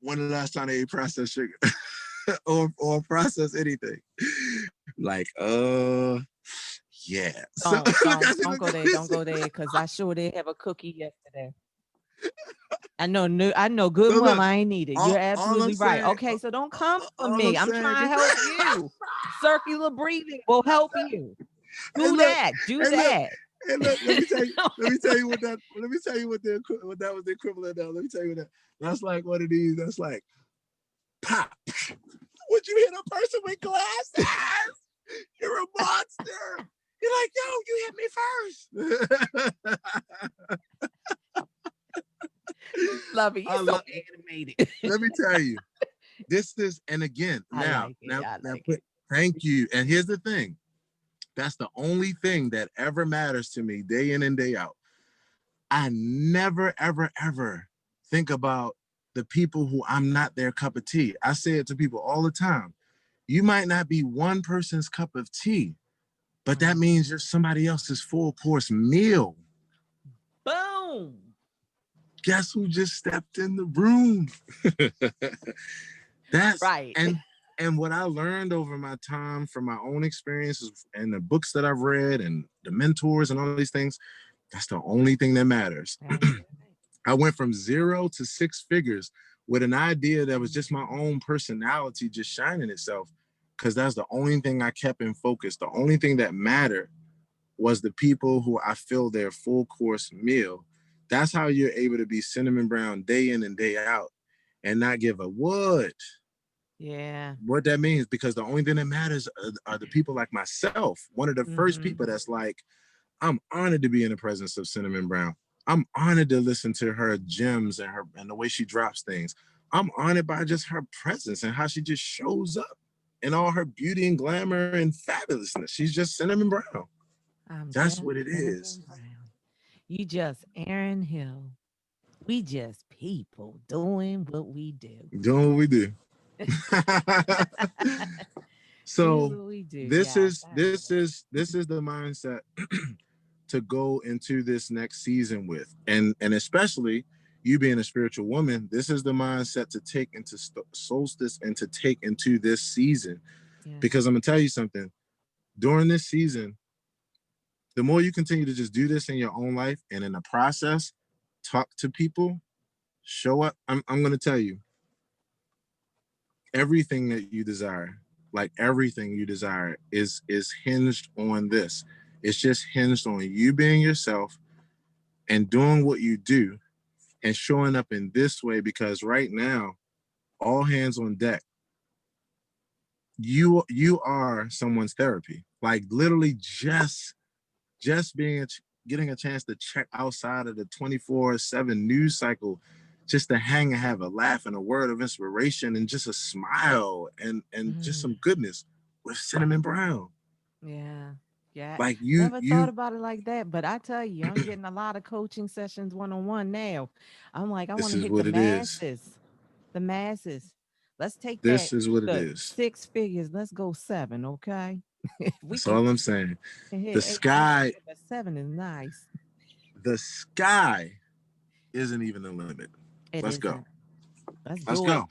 when the last time they ate processed sugar or processed anything. Like, yeah. So Don't look, I don't see, don't look, go I there. Don't see. go there because I sure did have a cookie yesterday. I know good So mama look, I ain't need it. You're all I'm absolutely right. saying, Okay, so don't come for all I'm me. I'm saying trying is, to help you. Circular breathing will help you. hey Do look, that. Do hey look, that. hey look. Let me tell you what that was the equivalent of. Let me tell you what that. That's like one of these. That's like pop. Would you hit a person with glasses? You're a monster. You're like, yo, you hit me first. Love it. You're so animated. Let me tell you, this is, and again, I now, like it. I like put, it. thank you. And here's the thing. That's the only thing that ever matters to me day in and day out. I never, ever, ever think about the people who I'm not their cup of tea. I say it to people all the time. You might not be one person's cup of tea, but that means you're somebody else's full course meal. Boom. Guess who just stepped in the room? That's Right. and what I learned over my time from my own experiences and the books that I've read and the mentors and all these things, that's the only thing that matters. I went from 0 to 6 figures with an idea that was just my own personality just shining itself, because that's the only thing I kept in focus. The only thing that mattered was the people who I feel their full course meal. That's how you're able to be cinnamon brown day in and day out and not give a what that means, because the only thing that matters are the people like myself. One of the first people that's like, I'm honored to be in the presence of Cinnamon Brown. I'm honored to listen to her gems and the way she drops things. I'm honored by just her presence and how she just shows up in all her beauty and glamour and fabulousness. She's just Cinnamon Brown. I'm That's just what it is. Cinnamon Brown. You just Aaron Hill. We just people doing what we do. Doing what we do. Do So what we do. this Yes. is this is this is the mindset to go into this next season with, and especially you being a spiritual woman, this is the mindset to take into solstice and to take into this season. Because I'm gonna tell you something, during this season, the more you continue to just do this in your own life and in the process talk to people, show up, I'm gonna tell you, everything that you desire, like everything you desire, is hinged on this. It's just hinged on you being yourself and doing what you do and showing up in this way, because right now, all hands on deck. You are someone's therapy. Like literally just getting a chance to check outside of the 24/7 news cycle, just to hang and have a laugh and a word of inspiration and just a smile and just some goodness with Cinnamon Brown. Yeah. Yeah. Like Never thought you about it like that, but I tell you, I'm getting a lot of coaching sessions one-on-one now. I'm like, I want this to is hit the what it is. masses. The masses. Let's take that This is what it the is. 6 figures. Let's go 7, okay? If we That's can all I'm saying. hit The 8 sky, figures, but 7 is nice. the sky isn't even the limit. It Let's go. isn't. Let's Let's do it. go.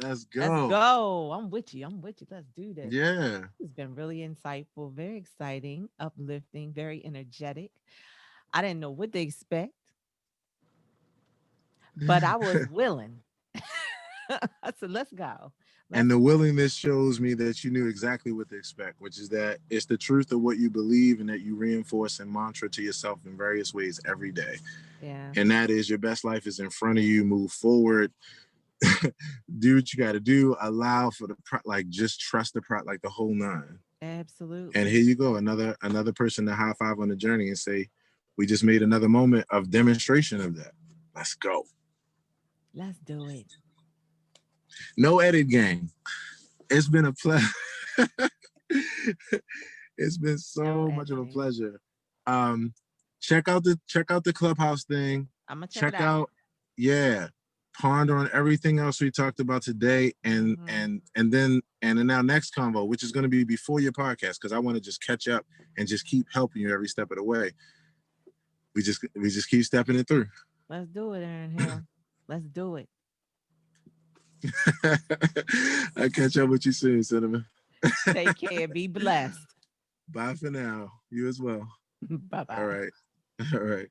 Let's Let's go. go. I'm with you. I'm with you. Let's do this. Yeah. It's been really insightful, very exciting, uplifting, very energetic. I didn't know what to expect, but I was willing. I said, let's go. And Let's the go. willingness shows me that you knew exactly what to expect, which is that it's the truth of what you believe and that you reinforce and mantra to yourself in various ways every day. Yeah. And that is, your best life is in front of you. Move forward. Do what you got to do. Allow for like just trust like the whole nine. And Absolutely. here you go, another person to high five on the journey and say, we just made another moment of demonstration of that. Let's go. Let's do it. No edit gang. It's been a pleasure. It's been No so much of a editing. pleasure. Um, check out the Clubhouse thing. I'm gonna check it Check out. out, yeah, ponder on everything else we talked about today, and in our next convo, which is going to be before your podcast, because I want to just catch up and just keep helping you every step of the way. We just keep stepping it through. Let's do it, Aaron Hill. Let's do it. I'll catch up with you soon, Cinnamon. Take care. Be blessed. Bye for now. You as well. Bye All bye. right. All right.